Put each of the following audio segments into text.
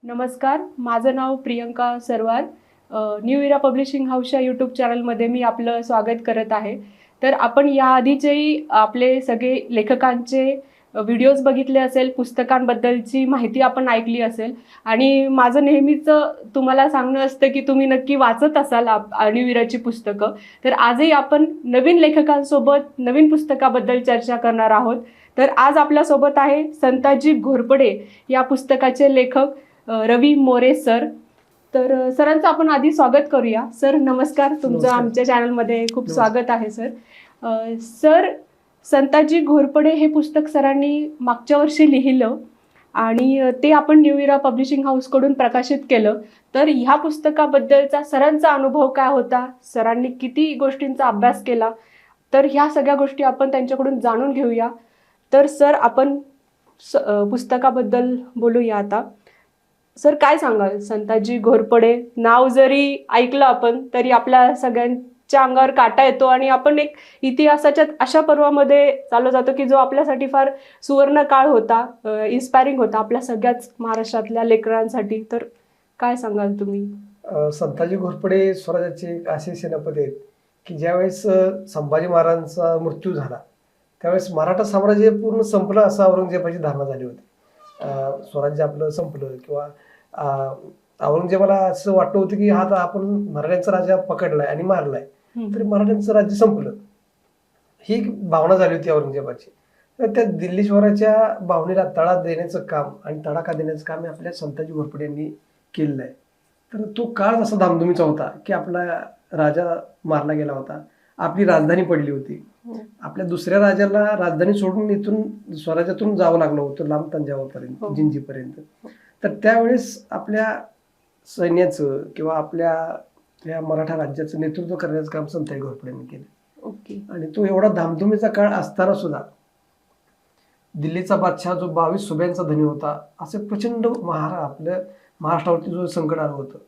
नमस्कार, माझं नाव प्रियंका सरवार. न्यू इरा पब्लिशिंग हाऊसच्या यूट्यूब चॅनलमध्ये मी आपलं स्वागत करत आहे. तर आपण याआधीचेही आपले सगळे लेखकांचे व्हिडिओज बघितले असेल, पुस्तकांबद्दलची माहिती आपण ऐकली असेल आणि माझं नेहमीचं तुम्हाला सांगणं असतं की तुम्ही नक्की वाचत असाल न्यू इराची पुस्तकं. तर आजही आपण नवीन लेखकांसोबत नवीन पुस्तकाबद्दल चर्चा करणार आहोत. तर आज आपल्यासोबत आहे संताजी घोरपडे या पुस्तकाचे लेखक रवी मोरे सर. तर सरांचं आपण आधी स्वागत करूया. सर नमस्कार, तुमचं आमच्या चॅनलमध्ये खूप स्वागत आहे सर. सर, संताजी घोरपडे हे पुस्तक सरांनी मागच्या वर्षी लिहिलं आणि ते आपण न्यू इरा पब्लिशिंग हाऊसकडून प्रकाशित केलं. तर ह्या पुस्तकाबद्दलचा सरांचा अनुभव काय होता, सरांनी किती गोष्टींचा अभ्यास केला, तर ह्या सगळ्या गोष्टी आपण त्यांच्याकडून जाणून घेऊया. तर सर, आपण पुस्तकाबद्दल बोलूया आता. सर, काय सांगाल, संताजी घोरपडे नाव जरी ऐकलं आपण तरी आपल्या सगळ्यांच्या अंगावर काटा येतो आणि आपण एक इतिहासाच्या अशा पर्वामध्ये चालू जातो की जो आपल्यासाठी फार सुवर्ण काळ होता, इन्स्पायरिंग होता आपल्या सगळ्याच महाराष्ट्रातल्या लेकरांसाठी. तर काय सांगाल तुम्ही? संताजी घोरपडे स्वराज्याचे असे सेनापती आहेत की ज्यावेळेस संभाजी महाराजांचा मृत्यू झाला त्यावेळेस मराठा साम्राज्य पूर्ण संपलं असं औरंगजेबाची धारणा झाली होती. स्वराज्य आपलं संपलं किंवा औरंगजेबाला असं वाटत होतं की हा आपण मराठ्यांचा राजा पकडलाय आणि मारलाय तरी मराठ्यांचं राज्य संपलं, ही भावना झाली होती औरंगजेबाची. तर त्या दिल्ली शहराच्या भावनेला तडा देण्याचं काम आणि तडाखा देण्याचं काम आपल्या संताजी घोरपडे यांनी केलेलं आहे. तर तो काळ असा धामधुमीचा होता की आपला राजा मारला गेला होता, आपली राजधानी पडली होती, आपल्या दुसऱ्या राजाला राजधानी सोडून इथून स्वराज्यातून जावं लागलं होतं लांब तंजावरपर्यंत, जिंजीपर्यंत. तर त्यावेळेस आपल्या सैन्याचं किंवा आपल्या मराठा राज्याचं नेतृत्व करण्याचं काम संताजी घोरपडे यांनी केलं. आणि तो एवढा धामधुमीचा काळ असताना सुद्धा दिल्लीचा बादशाह जो 22 सुब्यांचा धनी होता, असे प्रचंड आपल्या महाराष्ट्रावरती जो संकट आलं होतं,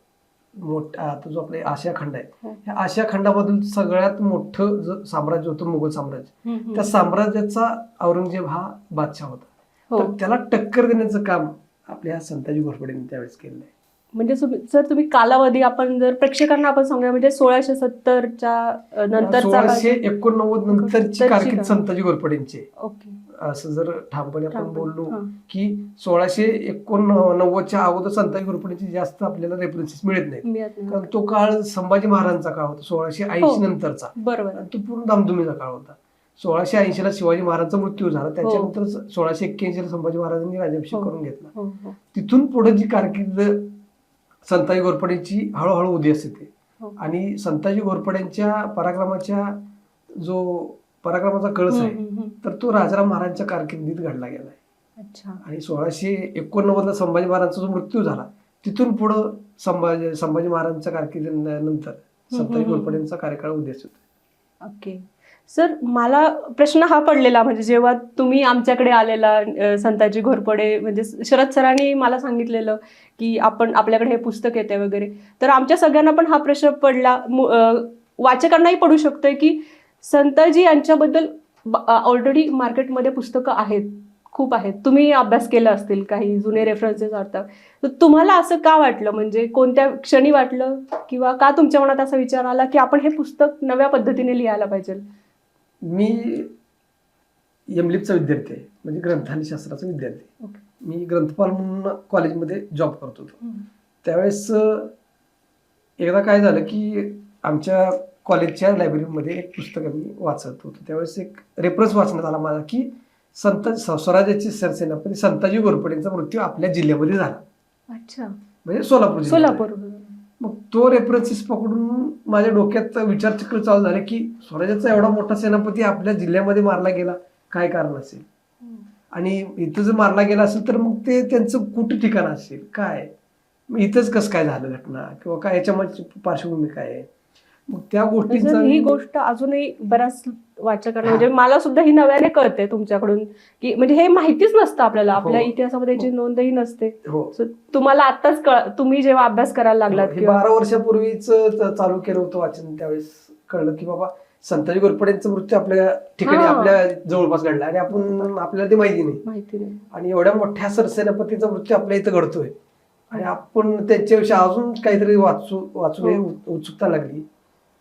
मोठा आता जो आपला आशिया खंड आहे, या आशिया खंडामधील सगळ्यात मोठं साम्राज्य होतं मुघल साम्राज्य. त्या साम्राज्याचा औरंगजेब हा बादशाह होता. तर त्याला टक्कर देण्याचं काम आपल्या संताजी घोरपडेंनी त्यावेळेस केलेलं आहे. म्हणजे सर, तुम्ही कालावधी आपण जर प्रेक्षकांना आपण सांगूया म्हणजे 1670च्या नंतर 1689 नंतरची कारकीर्द संताजी घोरपडेंची. ओके, असं जर ठामपणे आपण बोललो की 1689च्या अगोदर संताजी घोरपडेंची जास्त आपल्याला रेफरन्सेस मिळत नाही, कारण तो काळ संभाजी महाराजांचा काळ होता, 1680 नंतरचा. बरोबर, तो पूर्ण धामधुमीचा काळ होता. 1680ला शिवाजी महाराजांचा मृत्यू झाला, त्याच्यानंतर 1681ला संभाजी महाराजांनी राज्याभिषेक करून घेतला. तिथून पुढे जी कारकीर्द संताजी घोरपडेंची हळूहळू उदयास येते आणि संताजी घोरपड्यांच्या पराक्रमाचा कळस आहे तर तो राजाराम महाराजांच्या कारकिर्दीत घडला गेलाय. आणि 1689ला संभाजी महाराजांचा जो मृत्यू झाला तिथून पुढं संभाजी महाराजांच्या कारकिर्दीनंतर संताजी घोरपड्यांचा कार्यकाळ उदयास येतो. ओके सर, मला प्रश्न हा पडलेला म्हणजे जेव्हा तुम्ही आमच्याकडे आलेला संताजी घोरपडे म्हणजे शरद सरांनी मला सांगितलेलं की आपल्याकडे हे पुस्तक येते वगैरे, तर आमच्या सगळ्यांना पण हा प्रश्न पडला, वाचकांनाही पडू शकतोय की संताजी यांच्याबद्दल ऑलरेडी मार्केटमध्ये पुस्तकं आहेत, खूप आहेत, तुम्ही अभ्यास केला असतील, काही जुने रेफरन्सेस असतात. तर तुम्हाला असं का वाटलं, म्हणजे कोणत्या क्षणी वाटलं किंवा का तुमच्या मनात असा विचार आला की आपण हे पुस्तक नव्या पद्धतीने लिहायला पाहिजे? मी एमलिपचा विद्यार्थी आहे, म्हणजे ग्रंथालय शास्त्राचा विद्यार्थी. मी ग्रंथपाल म्हणून कॉलेजमध्ये जॉब करत होतो. त्यावेळेस एकदा काय झालं की आमच्या कॉलेजच्या लायब्ररीमध्ये एक पुस्तक मी वाचत होतो. त्यावेळेस एक रेफरन्स वाचण्यात आला माझा की स्वराज्याचे सरसेनापती संताजी घोरपडेंचा मृत्यू आपल्या जिल्ह्यामध्ये झाला. अच्छा, म्हणजे सोलापूर. मग तो रेफरन्सेस पकडून माझ्या डोक्यात विचारचक्र चालू झाले की स्वराज्याचा एवढा मोठा सेनापती आपल्या जिल्ह्यामध्ये मारला गेला, काय कारण असेल, आणि इथं जर मारला गेला असेल तर मग ते त्यांचं कुठं ठिकाण असेल, काय इथंच कसं काय झालं घटना, किंवा काय याच्यामध्ये पार्श्वभूमी काय आहे. मग त्या गोष्टींचा ही गोष्ट अजूनही बऱ्याच वाचकांना म्हणजे मला सुद्धा ही नव्याने कळते तुमच्याकडून की म्हणजे हे माहितीच नसतं आपल्याला, आपल्या इतिहासामध्ये याची नोंदही नसते. तुम्हाला आताच तुम्ही जेव्हा अभ्यास करायला लागलात, 12 वर्षापूर्वीच चालू केलं होतं वाचन, त्यावेळेस कळलं की बाबा संताजी घोरपडेंचा मृत्यू आपल्या ठिकाणी आपल्या जवळपास घडला आणि आपल्याला ते माहिती नाही. आणि एवढ्या मोठ्या सरसेनापतीचा मृत्यू आपल्या इथं घडतोय आणि आपण त्यांच्याविषयी अजून काहीतरी वाचून उत्सुकता लागली.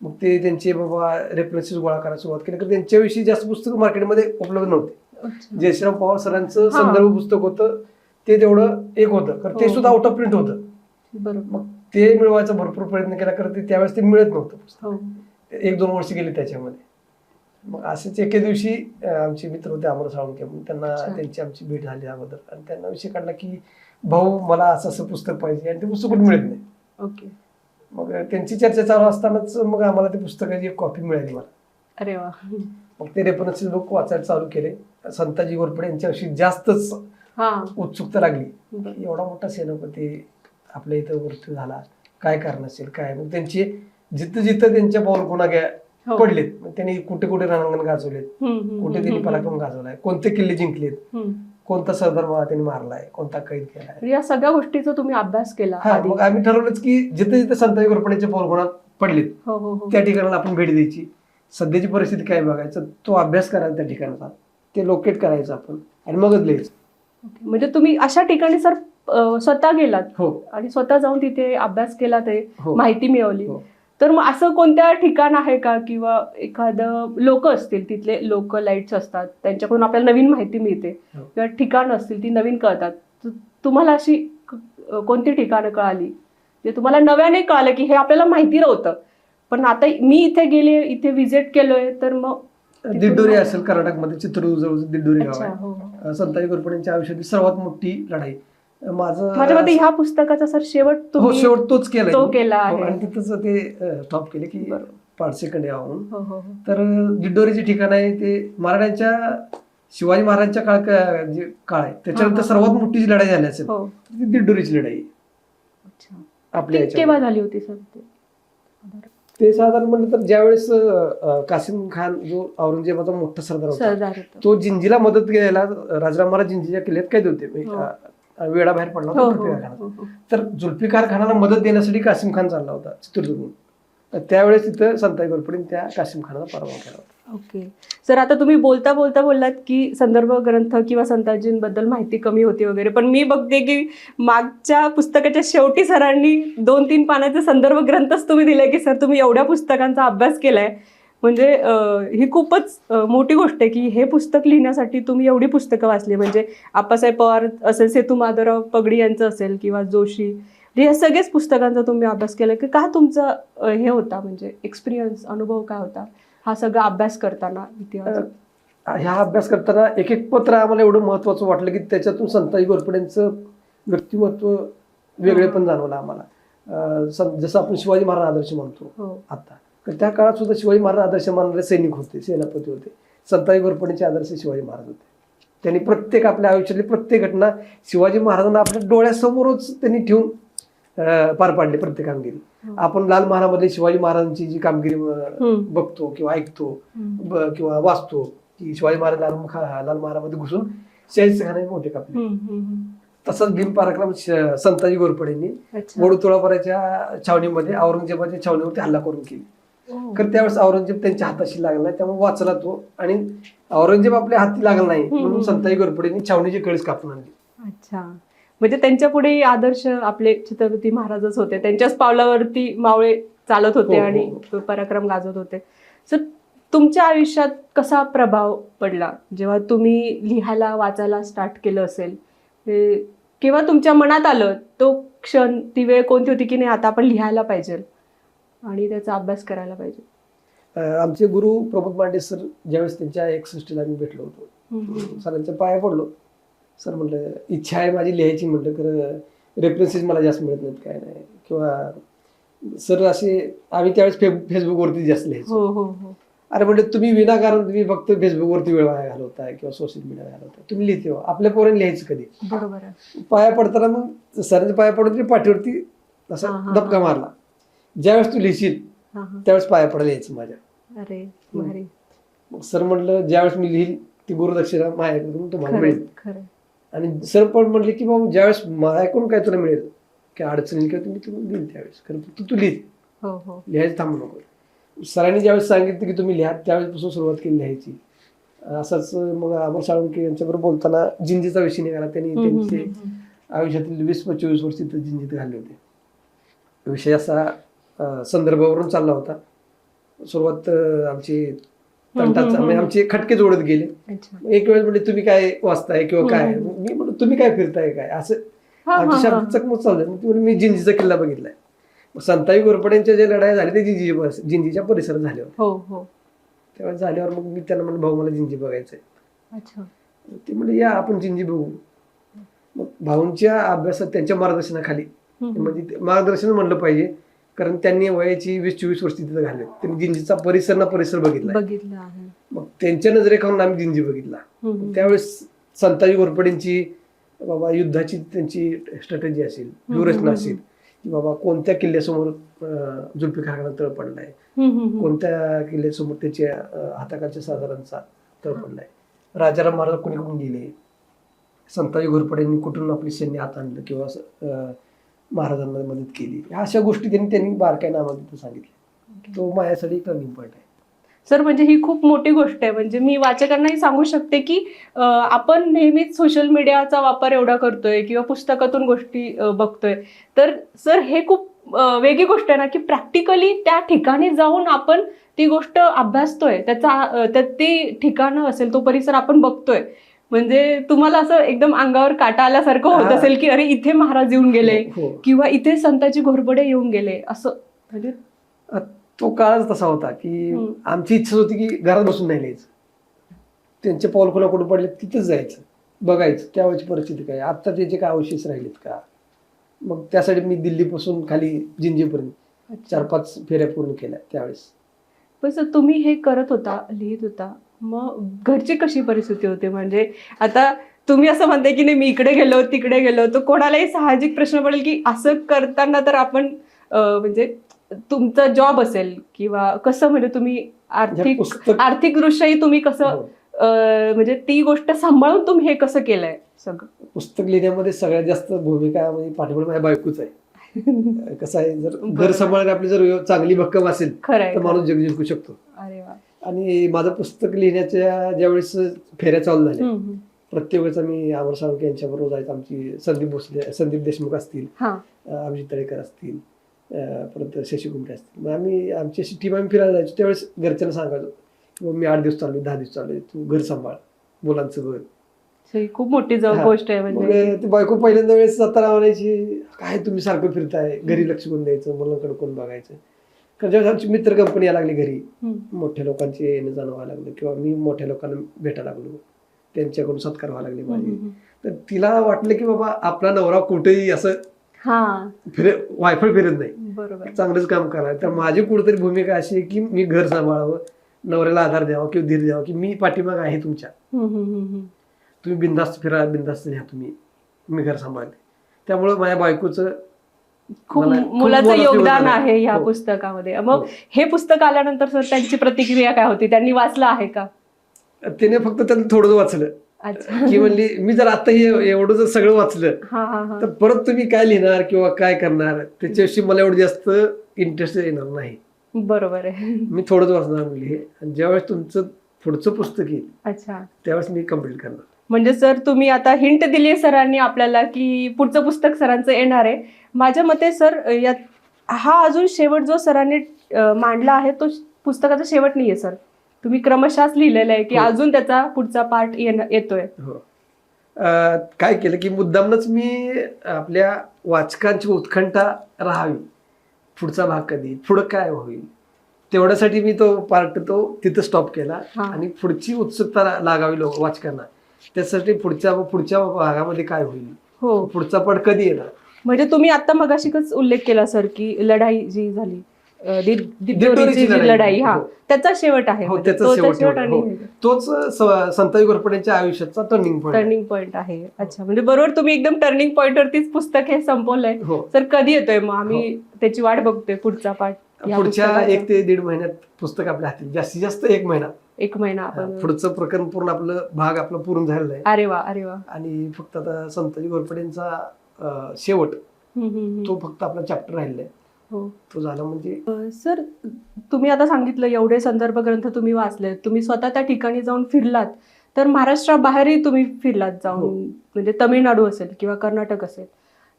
मग ते त्यांचे बाबा रेफरन्सेस गोळा करायला सुरुवात केली, तर त्यांच्याविषयी जास्त पुस्तक मार्केटमध्ये उपलब्ध नव्हते. जयश्रीराम पवार सरांचं संदर्भ पुस्तक होतं, ते तेवढं एक होतं, कारण ते सुद्धा आउट ऑफ प्रिंट होतं. मग ते मिळवायचा भरपूर प्रयत्न केला, कारण ते त्यावेळेस ते मिळत नव्हतं पुस्तक. 1-2 वर्ष गेली त्याच्यामध्ये. मग असेच एके दिवशी आमचे मित्र होते अमर साळुंखे, त्यांना त्यांची आमची भेट झाली अगोदर, आणि त्यांना विषय काढला की भाऊ मला असं असं पुस्तक पाहिजे, आणि ते पुस्तक कुठे मिळत नाही. ओके. मग त्यांची चर्चा चालू असतानाच मग आम्हाला ते पुस्तकाची एक कॉपी मिळाली मला. अरे वा. मग ते रेफरन्सेस बुक वाचायला चालू केले. संताजी घोरपडे यांच्याविषयी जास्तच उत्सुकता लागली. एवढा मोठा सेनापती आपल्या इथं मृत्यू झाला, काय कारण असेल काय. मग त्यांची जिथं जिथं त्यांच्या पाऊलखुणा पडलेत, त्यांनी कुठे कुठे रणांगण गाजवलेत, कुठे त्यांनी पराक्रम गाजवलाय, कोणते किल्ले जिंकलेत, कोणता सरदार त्यांनी मारलाय, कोणता कैद केलाय, या सगळ्या गोष्टीचा तुम्ही अभ्यास केला. मग आम्ही ठरवलंच की जिथे जिथे संताजी घोरपड्यांच्या पाऊलखुणा पडलेत त्या ठिकाणाला आपण भेट द्यायची. सध्याची परिस्थिती काय बघायचं, तो अभ्यास करायचा त्या ठिकाणाचा, ते लोकेट करायचं आपण, आणि मगच लिहायचं. म्हणजे तुम्ही अशा ठिकाणी सर स्वतः गेलात. हो. आणि स्वतः जाऊन तिथे अभ्यास केला, ते हो. माहिती मिळवली. तर मग असं कोणत्या ठिकाण आहे का, किंवा एखादं लोक असतील, तिथले लोकलाइट्स असतात, त्यांच्याकडून आपल्याला नवीन माहिती मिळते, किंवा ठिकाणं असतील ती नवीन कळतात, तुम्हाला अशी कोणती ठिकाणं कळाली जे तुम्हाला नव्याने कळालं की हे आपल्याला माहिती नव्हतं, पण आता मी इथे गेले, इथे व्हिजिट केलोय, तर मग दिड्डोरी असेल कर्नाटकमध्ये, चित्रदुर्ग जवळ दिड्डोरी गाव आहे. संताजी घोरपड्यांच्या आयुष्यातील सर्वात मोठी लढाई. माझ्या मते ह्या पुस्तकाचा सर शेवट तोच केला आहे, आणि तिथंच ते टॉप केले की पारसेकंड यावं. तर दिड्डोरीचे ठिकाण आहे ते मराठ्यांच्या शिवाजी महाराजांच्या काळ आहे, त्याच्यानंतर सर्वात मोठी जी लढाई झाली असेल ती दिड्डोरीची लढाई आपल्या केव्हा झाली होती सर? ते साधारण म्हणलं तर ज्यावेळेस कासिम खान जो औरंगजेबाचा मोठा सरदार होता, तो जिंजीला मदत घ्यायला राजाराम महाराज जिंजीच्या किल्ल्यात कैद होते, वेळा बाहेर पडला होता जुल्फिकार खानाचा. तर जुल्फिकार खानाला मदत देण्यासाठी कासिम खान चालला होता चित्रदुर्गहून. त्यावेळेस तिथं संताजी घोरपडे त्या कासिम खानाचा पराभव केला होता. ओके सर, आता तुम्ही बोलता बोललात की संदर्भ ग्रंथ किंवा संताजींबद्दल माहिती कमी होती वगैरे, पण मी बघते की मागच्या पुस्तकाच्या शेवटी सरांनी 2-3 पानाचे संदर्भ ग्रंथच तुम्ही दिले की सर तुम्ही एवढ्या पुस्तकांचा अभ्यास केलाय, म्हणजे ही खूपच मोठी गोष्ट आहे की हे पुस्तक लिहिण्यासाठी तुम्ही एवढी पुस्तकं वाचली. म्हणजे आप्पासाहेब पवार असेल, सेतू माधवराव पगडी यांचं असेल, किंवा जोशी, या सगळ्याच पुस्तकांचा तुम्ही अभ्यास केला की काय तुमचा हे होता, म्हणजे एक्सपिरियन्स, अनुभव काय होता हा सगळा अभ्यास करताना, इतिहास? ह्या अभ्यास करताना एक एक पत्र आम्हाला एवढं महत्वाचं वाटलं की त्याच्यातून संताजी घोरपड्यांचं व्यक्तिमत्व वेगळे पण जाणवलं आम्हाला. जसं आपण शिवाजी महाराज आदर्श म्हणतो आता, तर त्या काळात सुद्धा शिवाजी महाराज आदर्श मानणारे सैनिक होते, सेनापती होते. संताजी घोरपड्यांचे आदर्श शिवाजी महाराज होते. त्यांनी प्रत्येक आपल्या आयुष्यातली प्रत्येक घटना शिवाजी महाराजांना आपल्या डोळ्यासमोरच त्यांनी ठेवून पार पाडली प्रत्येक कामगिरी. आपण लाल महालामधली शिवाजी महाराजांची जी कामगिरी बघतो किंवा ऐकतो किंवा वाचतो की शिवाजी महाराज लाल महालामध्ये घुसून शाहिस्तेखानाने मोठे कापले, तसंच भीम पराक्रम संताजी घोरपडेंनी वडूतोळापुराच्या छावणीमध्ये औरंगजेबाच्या छावणीवरती हल्ला करून केली. तर त्यावेळेस औरंगजेब त्यांच्या हाताशी लागला, त्यामुळे वाचला तो, आणि औरंगजेब आपल्या हाती लागला नाही म्हणून संताजी घोरपडेंनी छावणीची कळस कापून आणली. अच्छा, म्हणजे त्यांच्या पुढे आदर्श आपले छत्रपती महाराजच होते, त्यांच्याच पावलावरती मावळे चालत होते आणि पराक्रम गाजवत होते. सर तुमच्या आयुष्यात कसा प्रभाव पडला जेव्हा तुम्ही लिहायला वाचायला स्टार्ट केलं असेल, किंवा तुमच्या मनात आलं तो क्षण, ती वेळ कोणती होती की नाही आता आपण लिहायला पाहिजे आणि त्याचा अभ्यास करायला पाहिजे? आमचे गुरु प्रमोद मांडे सर ज्यावेळेस त्यांच्या 61ला आम्ही भेटलो होतो, सरांच्या पाया पडलो. सर म्हटलं इच्छा आहे माझी लिहायची, म्हटलं खरं रेफरन्सेस मला जास्त मिळत नाहीत, काय नाही, किंवा सर असे आम्ही त्यावेळेस फेसबुकवरती जास्त लिहायचो. अरे म्हटलं तुम्ही विनाकारण तुम्ही फक्त फेसबुकवरती वेळ वाया घालवताय किंवा सोशल मीडिया घालवताय, तुम्ही लिहिते हो, आपल्या पोरांनी लिहायचं कधी. बरोबर. पाया पडताना मग सरांच्या पाया पडून तरी पाठीवरती असा धपका मारला, ज्यावेळेस तू लिहिशील त्यावेळेस पाया पडायला यायचं माझ्या. अरे भारी. मग सर म्हटलं ज्यावेळेस मी लिहिल ती गुरुदक्षिणा माझ्याकडून तुम्हाला मिळेल. आणि सर पण म्हटले की बाबा ज्यावेळेस माझ्याकडून काय तुला मिळेल की अडचणी किंवा तुम्ही लिहिल त्यावेळेस खरं तू लिहि, लिहायचं थांबू नको. सरांनी ज्यावेळेस सांगितलं की तुम्ही लिहा त्यावेळेसपासून सुरुवात केली लिहायची. असंच मग अमर साळुंखे यांच्याबरोबर बोलताना जिंजीचा विषय निघाला, त्यांनी त्यांचे आयुष्यातील 20-25 वर्ष तिथं जिंजीत घालले होते. विषय असा संदर्भावरून चालला होता. सुरुवात आमची तंटाचा म्हणजे आमचे खटके जोडत गेले. एक वेळ म्हणजे तुम्ही काय वाचताय किंवा काय, मी म्हणतो तुम्ही काय फिरताय काय, असं आमची शब्द चकमक चालू. मी जिंजीचा किल्ला बघितलाय. संताजी घोरपड्यांच्या जे लढाई झाली ते जिंजीच्या परिसरात झाल्यावर. तेव्हा झाल्यावर मग मी त्यांना म्हणलं भाऊ मला जिंजी बघायचंय. ते म्हणजे या आपण जिंजी बघू. मग भाऊंच्या अभ्यासात त्यांच्या मार्गदर्शनाखाली, म्हणजे मार्गदर्शन म्हणलं पाहिजे, कारण त्यांनी वयाची 20-24 वर्ष तिथे घालले. त्यांनी जिंजीचा परिसर बघितला. मग त्यांच्या नजरेखालून आम्ही जिंजी बघितला. त्यावेळेस संताजी घोरपडेंची बाबा युद्धाची त्यांची स्ट्रॅटेजी असेल, व्यूहरचना असेल, की बाबा कोणत्या किल्ल्यासमोर जुल्फिकार खान तळ पडलाय, कोणत्या किल्ल्यासमोर त्याच्या हाताखालच्या साधारणचा तळ पडलाय, राजाराम महाराज कुणीकडून गेले, संताजी घोरपडेंनी कुठून आपली सैन्य हात आणलं किंवा महाराजांना मदत केली, ह्या अशा गोष्टी त्यांनी बारकाईने आम्हाला तिथं सांगितल्या. तो माझ्यासाठी टर्निंग पॉईंट आहे. सर, म्हणजे ही खूप मोठी गोष्ट आहे. म्हणजे मी वाचकांनाही सांगू शकते की आपण नेहमीच सोशल मीडियाचा वापर एवढा करतोय किंवा पुस्तकातून गोष्टी बघतोय, तर सर हे खूप वेगळी गोष्ट आहे ना की प्रॅक्टिकली त्या ठिकाणी जाऊन आपण ती गोष्ट अभ्यासतोय, ते ठिकाण असेल, तो परिसर आपण बघतोय. म्हणजे तुम्हाला असं एकदम अंगावर काटा आल्यासारखं होत असेल की अरे इथे महाराज येऊन गेले किंवा इथे संताजी घोरपडे येऊन गेले, असं. म्हणजे तो काळच तसा होता की आमची इच्छा होती की घरात बसून नाही लिहायचं, त्यांचे पाऊलखुणा कुठे पडले तिथंच जायचं, बघायचं त्यावेळेची परिस्थिती काय, आता त्याचे काय अवशेष राहिलेत का. मग त्यासाठी मी दिल्लीपासून खाली जिंजीपर्यंत 4-5 फेऱ्या पूर्ण केल्या त्यावेळेस. पण सर तुम्ही हे करत होता, लिहित होता, मग घरची कशी परिस्थिती होती? म्हणजे आता तुम्ही असं म्हणताय की नाही मी इकडे गेलो तिकडे गेलो, तर कोणालाही साहजिक प्रश्न पडेल की असं करताना तर आपण म्हणजे तुमचा जॉब असेल किंवा कसं, म्हणजे तुम्ही आर्थिक दृष्ट्याही तुम्ही कसं म्हणजे ती गोष्ट सांभाळून तुम्ही हे कसं केलंय सगळं? पुस्तक लिहिण्यामध्ये सगळ्यात जास्त भूमिका म्हणजे पाठीमागे माझ्या बायकोच आहे. कसं आहे, जर घर सांभाळणे आपली जर चांगली भक्कम असेल तर माणूस जग जिंकू शकतो. आणि माझं पुस्तक लिहिण्याच्या ज्यावेळेस फेऱ्या चालू झाल्या, प्रत्येक वेळेस मी अमर साळुंखे यांच्याबरोबर जायचं. आमची संदीप देशमुख असतील, अभिजित तळेकर असतील, परत शशी कुंभे असतील, मग आमची अशी टीम फिरायला जायचो. त्यावेळेस घरच्यांना सांगायचो की मी 8 दिवस चाललोय, 10 दिवस चाललोय, तू घर सांभाळ, मुलांचं बघ. खूप मोठी गोष्ट आहे. म्हणजे ती बायको पहिल्यांदा वेळेस जाताना म्हणायची काय तुम्ही सारखं फिरताय, घरी लक्ष कोण द्यायचं, मुलांकडे कोण बघायचं. कारण ज्यावेळेस आमची मित्र कंपनी यायला लागली घरी, मोठ्या लोकांचे येणं जाणं व्हायला लागलं किंवा मी मोठ्या लोकांना भेटायला लागलो, त्यांच्याकडून सत्कार व्हायला लागले माझे, तर तिला वाटलं की बाबा आपला नवरा कुठेही असं वायफळ फिरत नाही, चांगलंच काम करायला. तर माझी कुठेतरी भूमिका अशी आहे की मी घर सांभाळावं, नवऱ्याला आधार द्यावा किंवा धीर द्यावा की मी पाठीमाग आहे तुमच्या, तुम्ही बिनधास्त फिरा, बिनधास्त द्या, मी घर सांभाळते. त्यामुळे माझ्या बायकोचं खूप मुलाचं योगदान आहे ह्या पुस्तकामध्ये. मग हे पुस्तक आल्यानंतर सर त्यांची प्रतिक्रिया काय होती? त्यांनी वाचलं आहे का? त्याने फक्त त्यांनी थोडं वाचलं की म्हणली मी जर आता एवढं जर सगळं वाचलं तर परत तुम्ही काय लिहिणार किंवा काय करणार, त्याच्याविषयी मला एवढं जास्त इंटरेस्ट येणार नाही. बरोबर आहे, मी थोडंच वाचणार म्हणली. आणि ज्यावेळेस तुमचं पुढचं पुस्तक येईल त्यावेळेस मी कम्प्लीट करणार. म्हणजे सर तुम्ही आता हिंट दिली सरांनी आपल्याला की पुढचं पुस्तक सरांचं येणार आहे. माझ्या मते सर यात हा अजून शेवट जो सरांनी मांडला आहे तो पुस्तकाचा शेवट नाहीये सर, तुम्ही क्रमशःच लिहिलेलं आहे की अजून त्याचा पुढचा पार्ट येतोय. काय केलं की मुद्दामच मी आपल्या वाचकांची उत्कंठा राहावी, पुढचा भाग कधी, पुढं काय होईल, तेवढ्यासाठी मी तो पार्ट तिथं स्टॉप केला. आणि पुढची उत्सुकता लागावी वाचकांना, त्यासाठी पुढच्या भागामध्ये काय होईल, पुढचा पार्ट कधी येणार. म्हणजे तुम्ही आता मगाशीच उल्लेख केला सर की लढाई जी झाली, दिड्डोरीची लढाई, त्याचा शेवट आहे. तोच संताजी घोरपड्यांच्या आयुष्याचा टर्निंग पॉईंट आहे. अच्छा, म्हणजे बरोबर तुम्ही एकदम टर्निंग पॉईंट वरतीच पुस्तक हे संपवलंय. सर कधी येतोय मग? आम्ही त्याची वाट बघतोय पुढचा पार्ट. पुढच्या 1 ते 1.5 महिन्यात पुस्तक आपल्या हाती, जास्तीत जास्त 1 महिना. पुढचं प्रकरण पूर्ण आपलं पूर्ण झालेलं आहे. अरे वा, अरे वा. आणि फक्त आता संताजी घोरपड्यांचा शेवट तो फक्त आपला चॅप्टर राहिलेला आहे. तो झाला म्हणजे. सर तुम्ही आता सांगितलं एवढे संदर्भ ग्रंथ तुम्ही वाचले, तुम्ही स्वतः त्या ठिकाणी जाऊन फिरलात, तर महाराष्ट्राबाहेरही तुम्ही फिरलात हो. जाऊन, म्हणजे तमिळनाडू असेल किंवा कर्नाटक असेल,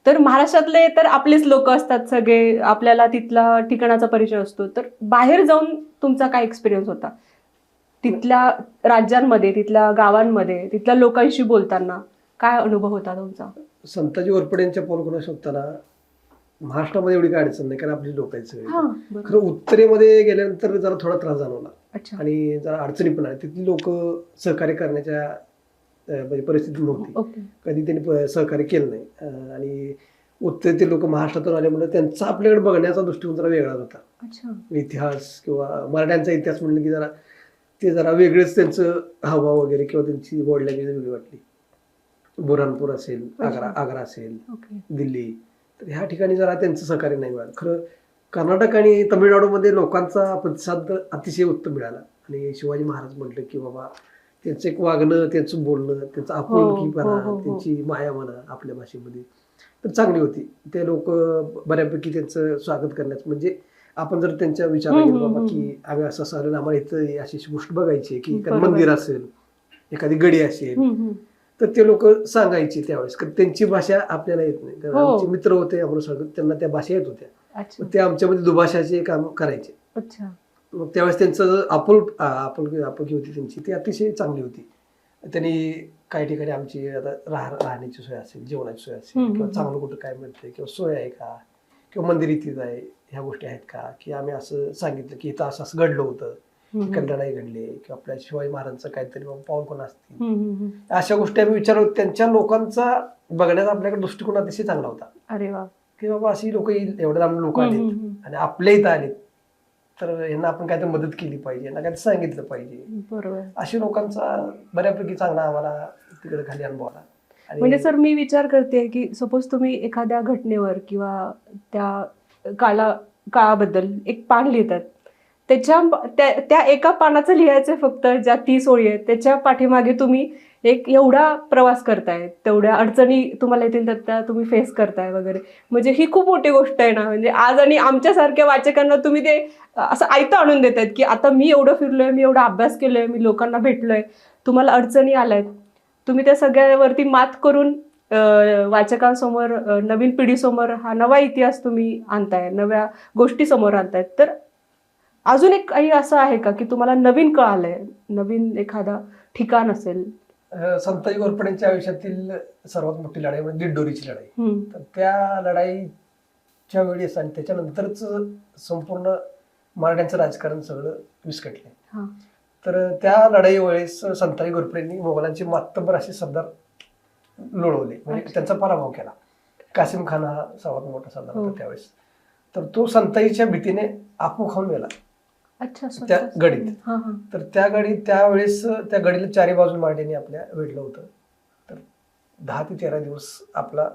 तर महाराष्ट्रातले तर आपलेच लोक असतात सगळे, आपल्याला तिथला ठिकाणाचा परिचय असतो. तर बाहेर जाऊन तुमचा काय एक्सपिरियन्स होता तिथल्या राज्यांमध्ये, तिथल्या गावांमध्ये, तिथल्या लोकांशी बोलताना काय अनुभव होता तुमचा? संताजी घोरपडेंच्या पॉल शोधताना महाराष्ट्रामध्ये एवढी काय अडचण नाही, कारण आपली लोक आहेत सगळे. हा, बरोबर. खरं उत्तरेमध्ये गेल्यानंतर जरा थोडा त्रास जाणवला अच्छा. आणि जरा अडचणी पण आल्या. तिथली लोक सहकार्य करण्याच्या म्हणजे परिस्थिती नव्हती. ओके. कधी त्यांनी सहकार्य केलं नाही. आणि उत्तरेतील लोक महाराष्ट्रातून आल्यामुळे त्यांचा आपल्याकडे बघण्याचा दृष्टिकोन जरा वेगळाच होता. अच्छा. इतिहास किंवा मराठ्यांचा इतिहास म्हणलं की जरा ते जरा वेगळेच त्यांचं हावभाव वगैरे किंवा त्यांची बॉडी लँग्वेज वेगळी वाटली. बुरहानपूर असेल, आग्रा असेल, ओके. दिल्ली, तर ह्या ठिकाणी जरा त्यांचं सहकार्य नाही मिळालं. खरं कर्नाटक आणि तमिळनाडूमध्ये लोकांचा प्रतिसाद अतिशय उत्तम मिळाला. आणि शिवाजी महाराज म्हटलं की बाबा त्यांचं एक वागणं, त्यांचं बोलणं, त्यांचं आपुलकीपणा, त्यांची माया म्हणा आपल्या भाषेमध्ये तर चांगली होती. ते लोक बऱ्यापैकी त्यांचं स्वागत करण्याचं, म्हणजे आपण जर त्यांच्या विचारात गेलो बाबा की आम्ही असं असं आम्हाला इथं अशी गोष्ट बघायची की मंदिर असेल, एखादी गडी असेल, तर ते लोक सांगायचे त्यावेळेस. कारण त्यांची भाषा आपल्याला येत नाही. कारण आमचे मित्र होते अमृतसर, त्यांना त्या भाषा येत होत्या. ते आमच्यामध्ये दुभाषाचे काम करायचे. अच्छा. मग त्यावेळेस त्यांचं आपुलकी होती त्यांची, ती अतिशय चांगली होती. त्यांनी काही ठिकाणी आमची आता राहण्याची सोय असेल, जेवणाची सोय असेल, किंवा चांगलं कुठं काय मिळतंय किंवा सोय आहे का, किंवा मंदिर इथेच आहे, ह्या गोष्टी आहेत का, की आम्ही असं सांगितलं की इथं असं असं घडलं होतं, लढाई घडली, किंवा आपल्या शिवाजी महाराजांचं काहीतरी पाऊल कोण असतील, अशा गोष्टी आम्ही विचारलो. त्यांच्या लोकांचा बघण्याचा आपल्याकडे दृष्टिकोन अतिशय चांगला होता. अरे वा. की बाबा अशी लोक एवढे लांब लोक आलेत आणि आपल्या इथं आलेत, तर यांना आपण काहीतरी मदत केली पाहिजे, यांना काहीतरी सांगितलं पाहिजे. बरोबर. अशा लोकांचा बऱ्यापैकी चांगला आम्हाला तिकडे खाली अनुभव आला. म्हणजे सर मी विचार करते की सपोज तुम्ही एखाद्या घटनेवर किंवा त्या काळाबद्दल एक पान लिहितात, त्या एका पानाचं लिहायचं फक्त ज्या 30 ओळी आहेत, त्याच्या पाठीमागे तुम्ही एक एवढा प्रवास करताय, तेवढ्या अडचणी तुम्हाला येतील तर त्या तुम्ही फेस करताय वगैरे, म्हणजे ही खूप मोठी गोष्ट आहे ना. म्हणजे आज आणि आमच्यासारख्या वाचकांना तुम्ही ते असं आयतं आणून देतायत की आता मी एवढं फिरलोय, मी एवढा अभ्यास केलोय, मी लोकांना भेटलोय, तुम्हाला अडचणी आल्यात, तुम्ही त्या सगळ्यावरती मात करून वाचकांसमोर, नवीन पिढीसमोर हा नवा इतिहास तुम्ही आणताय, नव्या गोष्टी समोर आणतायत. तर अजून एक काही असं आहे का की तुम्हाला नवीन कळालंय, नवीन एखादा ठिकाण असेल? संताजी घोरपडेंच्या आयुष्यातील सर्वात मोठी लढाई म्हणजे दिंडोरीची लढाई. तर त्या लढाईच्या वेळेस आणि त्याच्यानंतरच संपूर्ण मराठ्यांचं राजकारण सगळं विस्कटलंय. तर त्या लढाई वेळेस संताजी घोरपडेंनी मोगलांचे मातब्बर असे सरदार लोळवले, म्हणजे त्यांचा पराभव केला. कासिम खान हा सर्वात मोठा सरदार होता त्यावेळेस. तर तो संताजीच्या भीतीने आपू खाऊन गेला त्या गडीत. तर त्या गडीत त्यावेळेस त्या गडीला चारी बाजून मराठ्यांनी आपल्या वेढलं होतं. तर 10 ते 13 दिवस आपला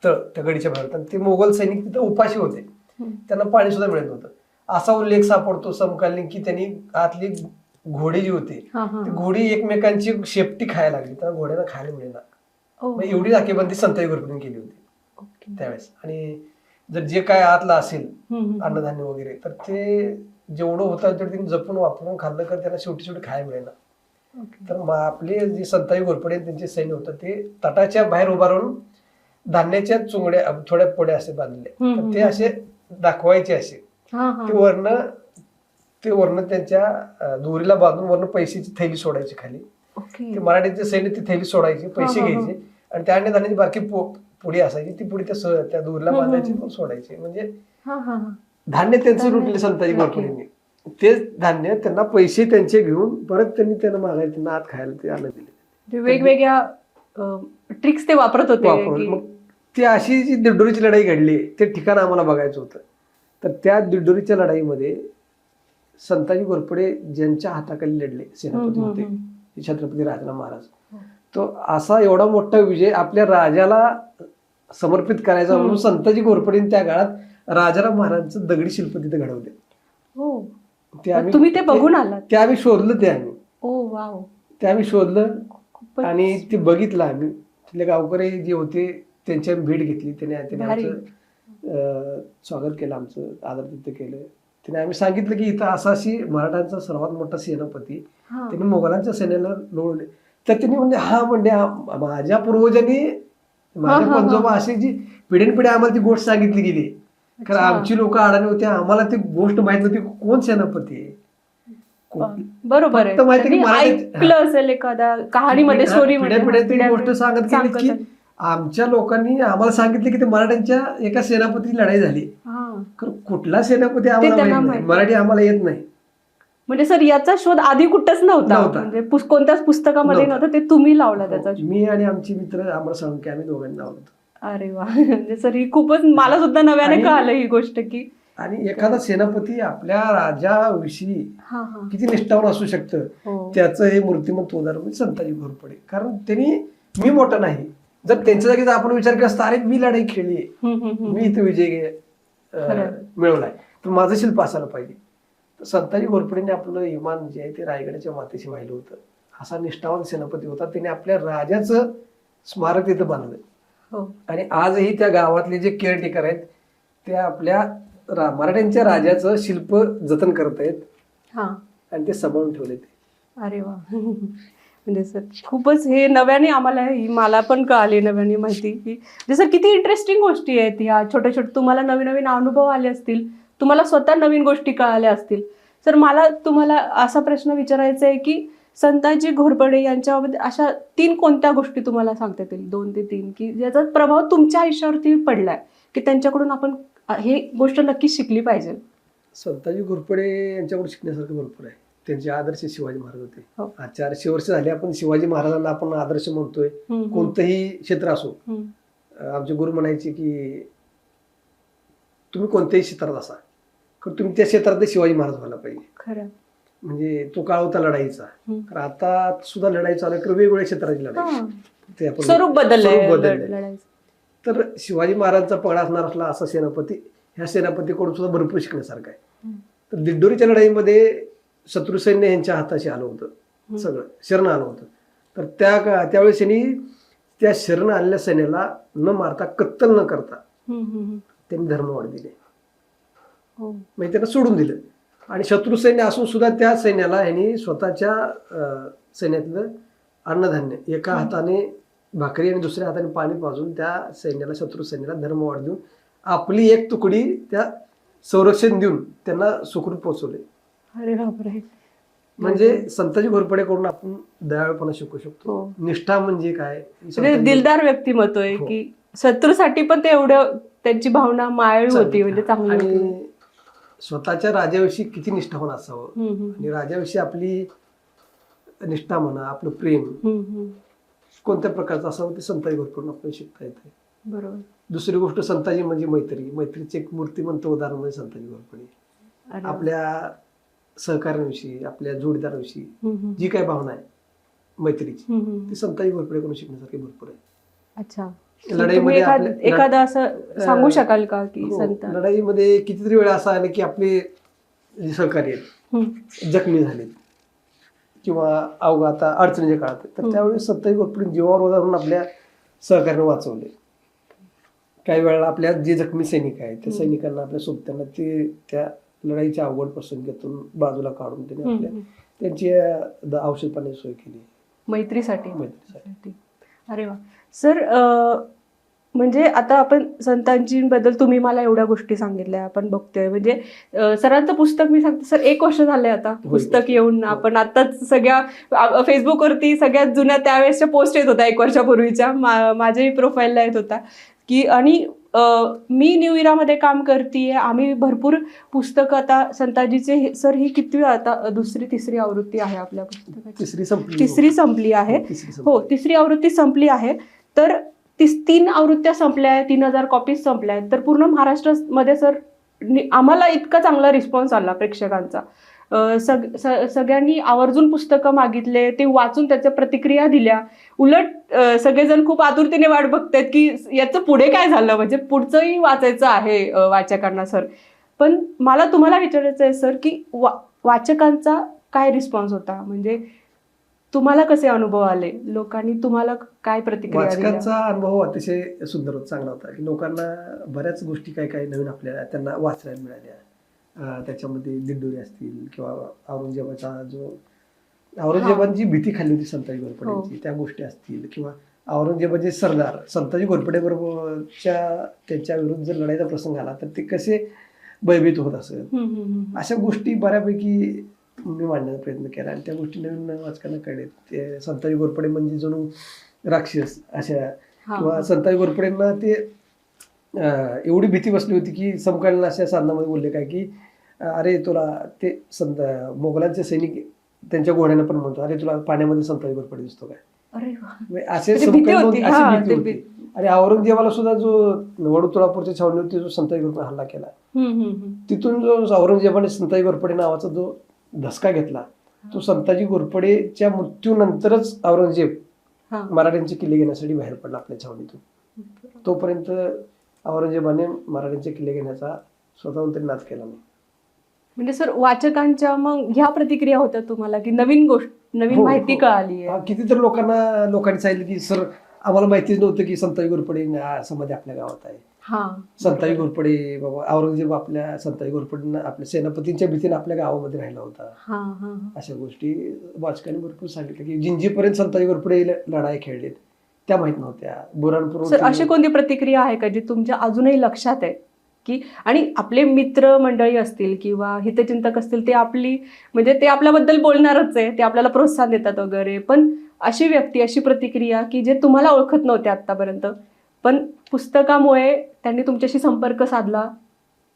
तळ त्या गडीच्या बाहेर होता. ते मोगल सैनिक तिथं उपाशी होते, त्यांना पाणी सुद्धा मिळत नव्हतं. असा उल्लेख सापडतो समकालीन की त्यांनी आतली घोडी जी होती, ती घोडी एकमेकांची शेपटी खायला लागली, त्या घोड्यांना खायला मिळेना. एवढी नाकेबंदी संताजी घोरपडेंनी केली होती त्यावेळेस. आणि जर जे काय आतलं असेल अन्नधान्य वगैरे, तर ते जेवढं होतं तर त्यांनी जपून वापरून खाल्लं, तर त्यांना शेवटी खायला मिळेना. तर आपले जे संताजी घोरपडे त्यांचे सैन्य होतं, ते तटाच्या बाहेर उभा राहून धान्याच्या चुंगड्या थोड्या पोड्या असे बांधले, तर ते असे दाखवायचे असे. ते वर्ण त्यांच्या दोरीला बांधून वर्ण पैशाची थैली सोडायची खाली. ते मराठीचे सैन्य ती थैली सोडायची, पैसे घ्यायचे, आणि त्या धान्याची बारकी पुडी असायची, ती पुडी त्या दोरीला बांधायची, सोडायची. म्हणजे धान्य त्यांचं लुटले संताजी घोरपडेंनी. ते धान्य त्यांना पैसे त्यांचे घेऊन परत त्यांना मागायला, त्यांना आत खायला ते अन्न दिले. वेगवेगळ्या ट्रिक्स ते वापरत होते. मग ती अशी जी दिंडोरीची लढाई घडली, ते ठिकाण आम्हाला बघायचं होतं. तर त्या दिंडोरीच्या लढाईमध्ये संताजी घोरपडे ज्यांच्या हाताखाली लढले सेनापती होते, छत्रपती राजाराम महाराज, तो असा एवढा मोठा विजय आपल्या राजाला समर्पित करायचा म्हणून संताजी घोरपडेंनी त्या काळात राजाराम महाराजांचं दगडी शिल्प तिथे घडवले. तुम्ही ते बघून आलात? ते आम्ही शोधलं, ते आम्ही शोधलं आणि ते बघितलं आम्ही. तिथले गावकरी जे होते त्यांची भेट घेतली, त्याने आमचं स्वागत केलं, आमचं आदरातिथ्य केलं. त्याने आम्ही सांगितलं की इथं अशी मराठ्यांचा सर्वात मोठा सेनापती, त्यांनी मोगलांच्या सैन्याला लोळले. तर त्यांनी म्हणजे माझ्या पूर्वजांनी माझ्या पंजोबा अशी जी पिढ्यानपिढ्या आम्हाला ती गोष्ट सांगितली गेली. कारण अच्छा. आमची लोक अडाणी होती, आम्हाला ती गोष्ट माहित नव्हती कोण सेनापती आहे. बरोबर आहे. फक्त माहिती की त्यांनी ऐकलं असेल एखाद्या कहाणीमध्ये, स्टोरीमध्ये पिढ्या गोष्ट सांगत गेली की आमच्या लोकांनी आम्हाला सांगितलं की ते मराठ्यांच्या एका सेनापतीची लढाई झाली. कुठला सेनापती आम्हाला माहित नाही, मराठी आम्हाला येत नाही. म्हणजे सर याचा शोध आधी कुठंच नव्हता, म्हणजे कोणत्याच पुस्तकामध्ये नव्हतं, ते तुम्ही लावला त्याचा शोध. मी आणि आमची मित्र आम्हाला सांगून की आम्ही दोघांनी लावलं. अरे वा. म्हणजे सर ही खूपच मला सुद्धा नव्याने कळालं ही गोष्ट की आणि एखादा सेनापती आपल्या राजाविषयी किती निष्ठावान असू शकतं त्याचं हे मूर्तिमंत उदाहरण म्हणजे संताजी घोरपडे. कारण त्यांनी मी मोठा नाही, जर त्यांच्या जागी आपण विचार केला असता अरे मी लढाई खेळली, मी इथे विजय मिळवलाय, तर माझं शिल्प असायला पाहिजे. तर संताजी घोरपडेने आपलं इमान जे आहे ते रायगडाच्या मातेशी वाहिलं होतं. असा निष्ठावान सेनापती होता. त्याने आपल्या राजाचं स्मारक तिथं बांधलं. आणि आजही त्या गावातले जे केअरटेकर आहेत ते आपल्या मराठ्यांच्या राजाचं शिल्प जतन करत आहेत आणि ते सांभाळून ठेवले ते. अरे वा. म्हणजे सर खूपच हे नव्याने आम्हाला मला पण कळाली नव्याने माहिती की सर किती इंटरेस्टिंग गोष्टी आहेत ह्या. छोट्या छोट्या तुम्हाला नवीन नवीन अनुभव आले असतील, तुम्हाला स्वतः नवीन गोष्टी कळाल्या असतील. सर मला तुम्हाला असा प्रश्न विचारायचा आहे की संताजी घोरपडे यांच्यामध्ये अशा 3 कोणत्या गोष्टी तुम्हाला सांगता येतील, 2 ते 3, की ज्याचा प्रभाव तुमच्या आयुष्यावरती पडलाय की त्यांच्याकडून आपण हे गोष्ट नक्कीच शिकली पाहिजे? संताजी घोरपडे यांच्याकडून शिकण्यासारखं भरपूर आहे. त्यांचे आदर्श शिवाजी महाराज होते. आज 400 वर्ष झाले आपण शिवाजी महाराजांना आपण आदर्श म्हणतोय. कोणतंही क्षेत्र असो, आमचे गुरु म्हणायचे की तुम्ही कोणत्याही क्षेत्रात असा, तुम्ही त्या क्षेत्रात शिवाजी महाराज व्हायला पाहिजे. खरं म्हणजे तो काळ होता लढाईचा. कारण आता सुद्धा लढाई चालू आहे, वेगवेगळ्या क्षेत्राची लढाई, स्वरूप बदललंय. तर शिवाजी महाराजांचा पगडा असणार असला असा सेनापती ह्या सेनापतीकडून सुद्धा भरपूर शिकण्यासारखं आहे. तर दिड्डोरीच्या लढाईमध्ये शत्रू सैन्य यांच्या हाताशी आलं होतं, सगळं शरण आलं होतं. तर त्यावेळेस त्यांनी त्या शरण आलेल्या सैन्याला न मारता, कत्तल न करता त्यांनी धर्मवाढ दिले, म्हणजे त्यांना सोडून दिलं. आणि शत्रू सैन्य असून सुद्धा त्या सैन्याला यांनी स्वतःच्या सैन्यातलं अन्नधान्य, एका हाताने भाकरी आणि दुसऱ्या हाताने पाणी पाजून त्या सैन्याला, शत्रू सैन्याला धर्मवाढ देऊन आपली एक तुकडी त्या संरक्षण देऊन त्यांना सुखरूप पोहोचवले. अरे बापरे. म्हणजे संताजी घोरपडेकडून आपण दयाळूपणा शिकू शकतो. निष्ठा म्हणजे काय, दिलदार व्यक्तिमत्व आहे की शत्रूसाठी पण ते एवढं त्यांची भावना मायाळू होती, म्हणजे चांगली. आणि स्वतःच्या राजाविषयी किती निष्ठावान असावं, आणि राजाविषयी आपली निष्ठा म्हणा, आपलं प्रेम कोणत्या प्रकारचं असावं ते संताजी घोरपडेकडून आपल्याला शिकता येते. बरोबर. दुसरी गोष्ट संताजी म्हणजे मैत्रीचे एक मूर्तिमंत उदाहरण म्हणजे संताजी घोरपडे. आपल्या सहकार्याविषयी, आपल्या जोडीदाराविषयी जी काही भावना आहे मैत्रीची, ती संताजी घोरपडेकडून शिकण्यासारखी भरपूर आहे. अच्छा. लढाईमध्ये एखादा असं सांगू शकाल का की लढाईमध्ये कितीतरी वेळा असं आलं की आपले जे सहकारी आहेत जखमी झालेत किंवा अवघाता अडचणीच्या काळात, तर त्यावेळी संताजी घोरपडे जीवावर उदाहरण आपल्या सहकार्याने वाचवले. काही वेळेला आपल्या जे जखमी सैनिक आहेत त्या सैनिकांना, आपल्या सोबत्यांना ते त्या लढाईच्या अवघड प्रसंगातून बाजूला काढून त्यांनी आपल्या त्यांची औषध पाण्याची सोय केली मैत्रीसाठी. अरे वा. सर म्हणजे आता आपण संतांजींबद्दल तुम्ही मला एवढ्या गोष्टी सांगितल्या, आपण बघतोय म्हणजे सरांचं पुस्तक मी सांगते सर 1 वर्ष झालंय आता पुस्तक येऊन. आपण आताच सगळ्या फेसबुकवरती सगळ्यात जुन्या त्यावेळेसच्या पोस्ट येत होत्या 1 वर्षापूर्वीच्या, माझ्याही प्रोफाईलला येत होता की, आणि मी न्यू इरामध्ये काम करतेय, आम्ही भरपूर पुस्तकं आता संताजीचे. सर ही कितवी आता 2री 3री आवृत्ती आहे आपल्या पुस्तकाची? 3री संपली आहे. हो, 3री आवृत्ती संपली आहे. तर 3 आवृत्त्या संपल्या आहेत, 3000 कॉपीज संपल्या आहेत. तर पूर्ण महाराष्ट्रामध्ये सर आम्हाला इतका चांगला रिस्पॉन्स आला प्रेक्षकांचा. सगळ्यांनी आवर्जून पुस्तकं मागितले, ते वाचून त्याच्या प्रतिक्रिया दिल्या. उलट सगळेजण खूप आतुरतेने वाट बघतायत की याचं पुढे काय झालं, म्हणजे पुढचंही वाचायचं आहे वाचकांना. सर पण मला तुम्हाला विचारायचं आहे सर की वाचकांचा काय रिस्पॉन्स होता, म्हणजे तुम्हाला कसे अनुभव आले, लोकांनी तुम्हाला काय प्रतिक्रिया दिल्या? वाचकांचा अनुभव अतिशय सुंदर होता, चांगला होता की लोकांना बऱ्याच गोष्टी काय नवीन आपल्याला त्यांना वाचायला मिळाल्या. त्याच्यामध्ये दिंडोरी असतील किंवा औरंगजेबाचा जो औरंगजेबांची भीती खाल्ली होती संताजी घोरपड्यांची, त्या गोष्टी असतील, किंवा औरंगजेबाचे सरदार संताजी घोरपडे बरोबरच्या त्यांच्या विरुद्ध जर लढाईचा प्रसंग आला तर ते कसे भयभीत होत असेल, अशा गोष्टी बऱ्यापैकी मी मांडण्याचा प्रयत्न केला. आणि त्या गोष्टी नवीन वाचकांना कळले. ते संताजी घोरपडे म्हणजे जणू राक्षस अशा, किंवा संताजी घोरपडेंना ते एवढी भीती बसली होती की समकालीन अशा साधनामध्ये बोलले काय की अरे तुला ते मोगलांचे सैनिक त्यांच्या घोड्यांना पण म्हणतो, अरे तुला पाण्यामध्ये संताजी घोरपडे दिसतो काय, असे अशी भीती होती. होती. आणि औरंगजेबाला सुद्धा जो वडोदरापूरच्या छावणीवरती जो संताजी घोरपडे हल्ला केला, तिथून जो औरंगजेबाने संताजी घोरपडे नावाचा जो धसका घेतला, तो संताजी घोरपडेच्या मृत्यूनंतरच औरंगजेब मराठ्यांचे किल्ले घेण्यासाठी बाहेर पडला आपल्या छावणीतून. तोपर्यंत औरंगजेबाने मराठ्यांचे किल्ले घेण्याचा स्वतःहून तरी नाच केला नाही. म्हणजे सर वाचकांच्या मग ह्या प्रतिक्रिया होत्या तुम्हाला की नवीन गोष्ट, नवीन माहिती कळाली आहे? कितीतरी लोकांनी सांगितलं की सर आम्हाला माहितीच नव्हतं की संताजी घोरपडे समाधी आपल्या गावात आहे. संताजी घोरपडे बाबा, औरंगजेब आपल्या संताजी घोरपडेंना आपल्या सेनापतींच्या भीतीने आपल्या गावामध्ये राहिला होता. अशा गोष्टी वाचकांनी भरपूर सांगितलं की जिंजीपर्यंत संताजी घोरपडे लढाई खेळलेत त्या माहित नव्हत्या. बुराणपूर अशी कोणती प्रतिक्रिया आहे का जी तुमच्या अजूनही लक्षात आहे की, आणि आपले मित्र मंडळी असतील किंवा हितचिंतक असतील ते म्हणजे ते आपल्याबद्दल बोलणारच आहे, ते आपल्याला प्रोत्साहन देतात वगैरे, पण अशी व्यक्ती, अशी प्रतिक्रिया की जे तुम्हाला ओळखत नव्हते आतापर्यंत, पण पुस्तकामुळे त्यांनी तुमच्याशी संपर्क साधला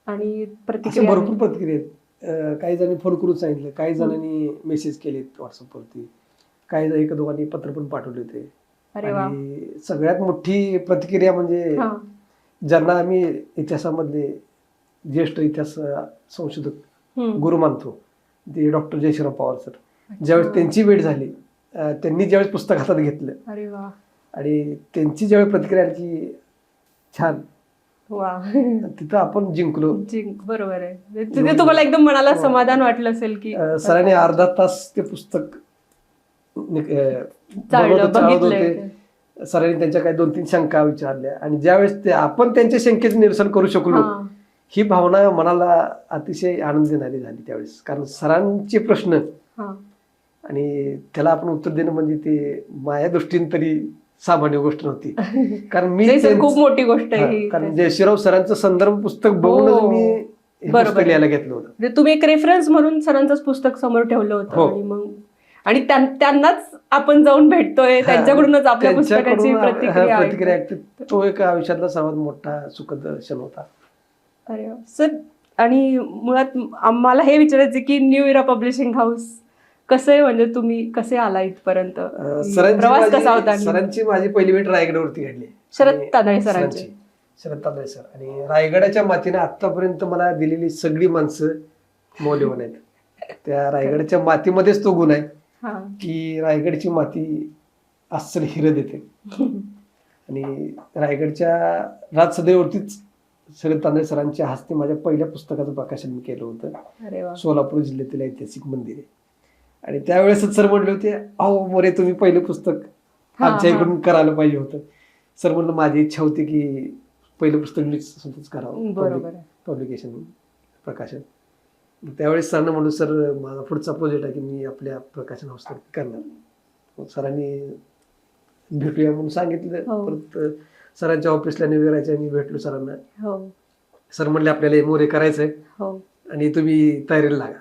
आणि प्रतिक्रिया? भरपूर प्रतिक्रिया आहेत. काही जणांनी फोन करून सांगितलं, काही जणांनी मेसेज केलेत व्हॉट्सअपवरती, काही जण एका दोघांनी पत्र पण पाठवले होते. आणि सगळ्यात मोठी प्रतिक्रिया म्हणजे ज्यांना आम्ही इतिहासामधले ज्येष्ठ इतिहास संशोधक गुरु मानतो, ते डॉक्टर जयश्रीराव पवार सर, ज्यावेळेस त्यांची भेट झाली, त्यांनी ज्यावेळेस पुस्तक हातात घेतलं आणि त्यांची ज्यावेळेस प्रतिक्रिया आली की छान, तिथं आपण जिंकलो. बरोबर आहे. तिथे तुम्हाला एकदम मनाला समाधान वाटलं असेल की सरांनी अर्धा तास ते पुस्तक होते. सरांनी त्यांच्या काही 2-3 शंका विचारल्या आणि ज्यावेळेस आपण त्यांच्या शंकेचं निरसन करू शकलो, ही भावना मनाला अतिशय आनंद देणारी झाली त्यावेळेस. कारण सरांचे प्रश्न आणि त्याला आपण उत्तर देणं म्हणजे ते माझ्या दृष्टीने तरी सामान्य गोष्ट नव्हती. कारण मी खूप मोठी गोष्ट आहे. कारण जयश्रीराव सरांचं संदर्भ पुस्तक बघूनच मी पुस्तक लिहायला घेतलं होतं. तुम्ही एक रेफरन्स म्हणून सरांचंच पुस्तक समोर ठेवलं होतं आणि त्यांनाच आपण जाऊन भेटतोय, त्यांच्याकडूनच आपल्या पुस्तकाची प्रतिक्रिया. तो एक आयुष्यातला सर्वात मोठा सुखद क्षण होता. अरे सर, आणि मुळात आम्हाला हे विचारायचं की न्यू इरा पब्लिशिंग हाऊस कसं आहे, म्हणजे तुम्ही कसे आला इथपर्यंत, प्रवास कसा होता? सरांची माझी पहिली भेट रायगडवरती घडली. शरद तांदळे सरांची. शरद तांदळे सर आणि रायगडाच्या मातीने आतापर्यंत मला दिलेली सगळी माणसं मौल्यवान आहेत. त्या रायगडच्या मातीमध्येच तो गुण आहे की रायगडची माती अस्सल हिरं देते. आणि रायगडच्या राजसदैवरतीच शरद तांदळे सरांच्या हस्ते माझ्या पहिल्या पुस्तकाचं प्रकाशन मी केलं होतं. सोलापूर जिल्ह्यातील ऐतिहासिक मंदिरे. आणि त्यावेळेसच सर म्हणले होते, अहो मोरे तुम्ही पहिलं पुस्तक आमच्या इकडून करायला पाहिजे होतं. सर म्हणलं माझी इच्छा होती की पहिलं पुस्तक मी स्वतःच करावं, पब्लिकेशन प्रकाशन. त्यावेळेस सरांना म्हणून सर माझा पुढचा प्रोजेक्ट आहे की मी आपल्या प्रकाशन हाऊसला करणार. सरांनी भेटूया म्हणून सांगितलं. परत सरांच्या ऑफिसला निघायच्या मी भेटलो सरांना. सर म्हणले आपल्याला मोरे करायचंय आणि तुम्ही तयारीला लागा.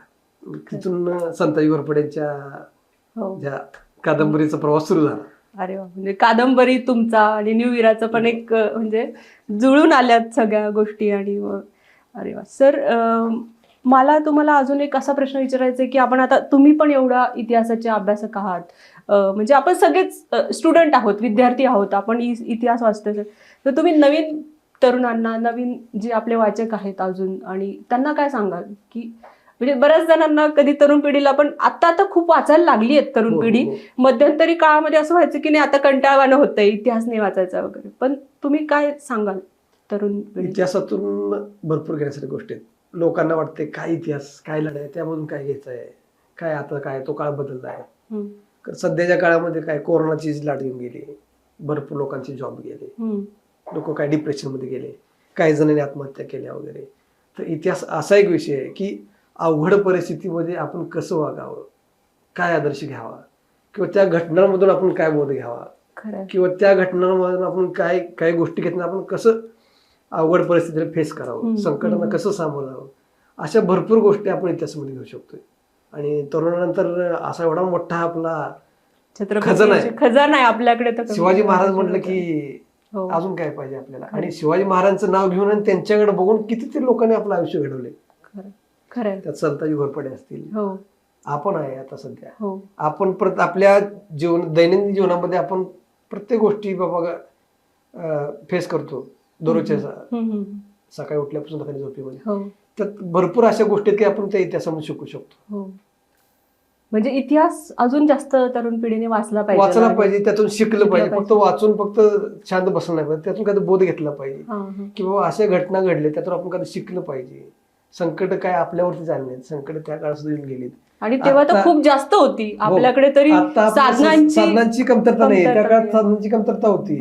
तिथून संताजी घोरपड्यांच्या ज्या कादंबरीचा प्रवास सुरू झाला. अरे वा, म्हणजे कादंबरी तुमचा आणि न्यू इराचं पण एक म्हणजे जुळून आल्यात सगळ्या गोष्टी. आणि अरे वा सर, मला तुम्हाला अजून एक असा प्रश्न विचारायचा आहे की आपण आता, तुम्ही पण एवढा इतिहासाचे अभ्यासक आहात, म्हणजे आपण सगळेच स्टुडंट आहोत, विद्यार्थी आहोत, आपण इतिहास वाचतोय, तर तुम्ही नवीन तरुणांना, नवीन जे आपले वाचक आहेत अजून, आणि त्यांना काय सांगाल की, म्हणजे बऱ्याच जणांना, कधी तरुण पिढीला पण आता खूप वाचायला लागली आहेत तरुण पिढी. मध्यंतरी काळामध्ये असं व्हायचं की नाही आता कंटाळवाणं होतंय, इतिहास नाही वाचायचा वगैरे, पण तुम्ही काय सांगाल तरुण पिढी? इतिहासातून भरपूर घेण्यासाठी गोष्टी आहेत. लोकांना वाटते काय इतिहास, काय लढाई, त्यामधून काय घ्यायचं आहे, काय आता काय तो काळ बदलला आहे. सध्याच्या काळामध्ये काय कोरोनाची लाट येऊन गेली, भरपूर लोकांचे जॉब गेले, लोक काय डिप्रेशन मध्ये गेले, काही जणांनी आत्महत्या केल्या वगैरे. तर इतिहास असा एक विषय आहे की अवघड परिस्थितीमध्ये आपण कसं वागावं, काय आदर्श घ्यावा किंवा त्या घटनांमधून आपण काय बोध घ्यावा खरं किंवा त्या घटनांमधून आपण काय गोष्टी घेताना आपण कसं अवघड परिस्थितीला फेस करावं, संकटांना कसं सामोरावं, अशा भरपूर गोष्टी आपण इतिहासामध्ये घेऊ शकतोय. आणि तरुणानंतर असा एवढा मोठा आपला खजाना आहे आपल्याकडे. तर शिवाजी महाराज म्हटलं की अजून काय पाहिजे आपल्याला. आणि शिवाजी महाराजांचं नाव घेऊन आणि त्यांच्याकडे बघून कितीतरी लोकांनी आपलं आयुष्य घडवले. खरं त्यात संताजी घोरपडे असतील, आपण आहे आता सध्या, आपण आपल्या दैनंदिन जीवनामध्ये आपण प्रत्येक गोष्टी बाबा फेस करतो दररोजच्या सकाळी उठल्यापासून खाली झोपेमध्ये. त्यात भरपूर अशा गोष्टी की आपण त्या इतिहासामध्ये शिकू शकतो. म्हणजे इतिहास अजून जास्त तरुण पिढीने वाचला पाहिजे, त्यातून शिकलं पाहिजे. फक्त वाचून फक्त शांत बसलं नाही पाहिजे, त्यातून कधी बोध घेतला पाहिजे की बाबा अशा घटना घडल्या त्यातून आपण कधी शिकलं पाहिजे. संकट काय आपल्यावरती झाले, संकट त्या काळात सुद्धा गेलीत आणि तेव्हा तर खूप जास्त होती आपल्याकडे. तरी साधनांची कमतरता नाही, त्या काळात साधनांची कमतरता होती.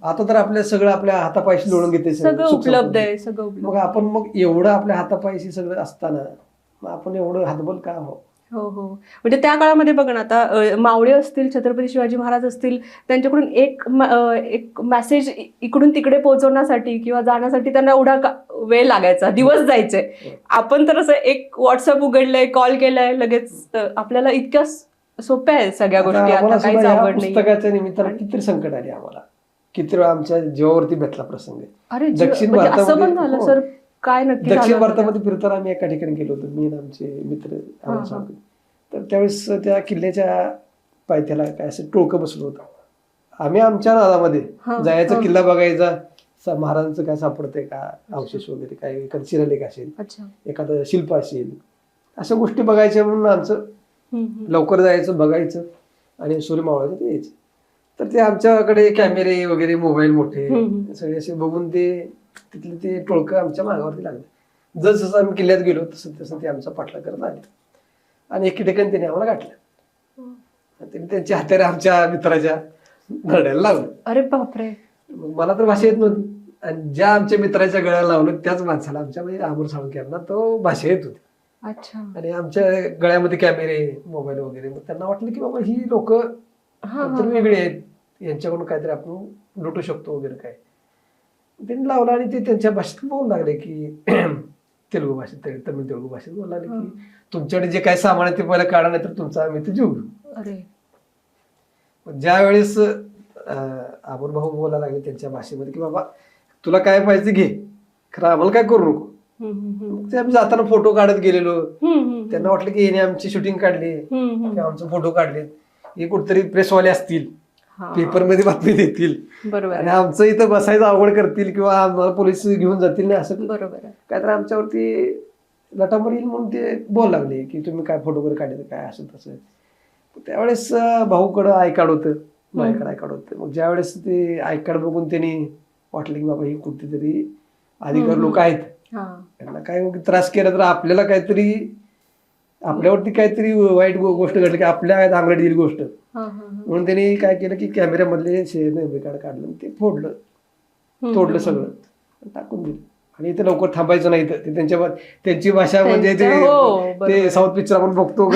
आता तर आपल्या सगळं आपल्या हातापायशी लोळून घेते, सगळं उपलब्ध आहे, सगळं. मग एवढं आपल्या हातापायशी सगळं असताना आपण एवढं हातबल का आहोत. म्हणजे त्या काळामध्ये बघा ना, आता मावळे असतील, छत्रपती शिवाजी महाराज असतील, त्यांच्याकडून एक मेसेज इकडून तिकडे पोहोचवण्यासाठी किंवा जाण्यासाठी त्यांना एवढा वेळ लागायचा, दिवस जायचे. आपण तर असं एक व्हॉट्सअप उघडलंय, कॉल केलाय, लगेच आपल्याला इतक्या सोप्या आहेत सगळ्या गोष्टी. आता काहीच आवड नाही. पुस्तकाच्या निमित्तानं किती संकट आले आम्हाला, किती वेळा आमच्या जीवावरती बेतला प्रसंग. दक्षिण असं पण झालं सर, काय नक्की दक्षिण भारतामध्ये फिरताना आम्ही एका ठिकाणी गेलो होतो, मी आणि आमचे मित्र आम्हाला सांगतो. तर त्यावेळेस त्या किल्ल्याच्या पायथ्याला काय असं टोळकं बसलो होतं. आम्ही आमच्या नादामध्ये जायचा, किल्ला बघायचा, महाराजांचं काय सापडतंय का, अवशेष वगैरे काय, एखादं शिलालेख असेल, एखादं शिल्प असेल, अशा गोष्टी बघायच्या म्हणून आमचं लवकर जायचं, बघायचं आणि सूर्य मावळायचं ते यायचं. तर ते आमच्याकडे कॅमेरे वगैरे, मोबाईल मोठे सगळे असे बघून ते तिथले ते टोळकं आमच्या मागावरती लागले. जसं आम्ही किल्ल्यात गेलो तसं तसं ते आमचा पाठलाग करत आले आणि एके ठिकाणी त्यांनी आम्हाला गाठलं. त्यांनी त्यांच्या हाताने आमच्या मित्राच्या नरड्याला लावलं. अरे बापरे. मला तर भाषा येत नव्हती आणि ज्या आमच्या मित्राच्या गळ्याला लावलं त्याच माणसाला, आमच्या म्हणजे अमोर साळुंखेंना तो भाषा येत होती. आणि आमच्या गळ्यामध्ये कॅमेरे, मोबाईल वगैरे. मग त्यांना वाटलं की बाबा ही लोक वेगळी आहेत, यांच्याकडून काहीतरी आपण लुटू शकतो वगैरे काय. त्यांनी लावलं आणि ते त्यांच्या भाषेत बोलू लागले की तेलुगू भाषेत, तमिळ तेलुगू भाषेत बोलू लागले की तुमच्याकडे जे काय सामान आहे ते पहिलं काढा, नाही तर तुमचा आम्ही ते जीव घेऊ. ज्या वेळेस अमोर भाऊ बोलायला लागले त्यांच्या भाषेमध्ये की बाबा तुला काय पाहिजे घे, खरं आम्हाला काय करू नको. ते आम्ही जाताना फोटो काढत गेलेलो. त्यांना वाटलं की याने आमची शूटिंग काढली, आमचे फोटो काढले, हे कुठतरी प्रेसवाले असतील, पेपर मध्ये बातमी देतील आणि आमचं इथं बसायचं अवघड करतील किंवा आम्हाला पोलीस घेऊन जातील नाही, असं काहीतरी आमच्यावरती लटामर येईल म्हणून ते बोल लागले की तुम्ही काय फोटो वगैरे काढले काय असं तसं. त्यावेळेस भाऊकडं आय कार्ड होतं, माझ्याकडे आय कार्ड होतं. मग ज्या वेळेस ते आय कार्ड बघून त्यांनी वाटलं की बाबा ही कुठेतरी अधिकारी लोक आहेत, त्यांना काय त्रास केला तर आपल्याला काहीतरी आपल्यावरती काहीतरी वाईट गोष्ट घडली की आपल्या आंगलट येईल गोष्ट, म्हणून त्यांनी काय केलं की कॅमेऱ्यामधले मेमरी कार्ड काढलं, ते फोडलं, तोडलं, सगळं टाकून दिलं. आणि इथे लवकर थांबायचं नाही, तर त्यांची भाषा म्हणजे ते साऊथ पिक्चर आपण बघतो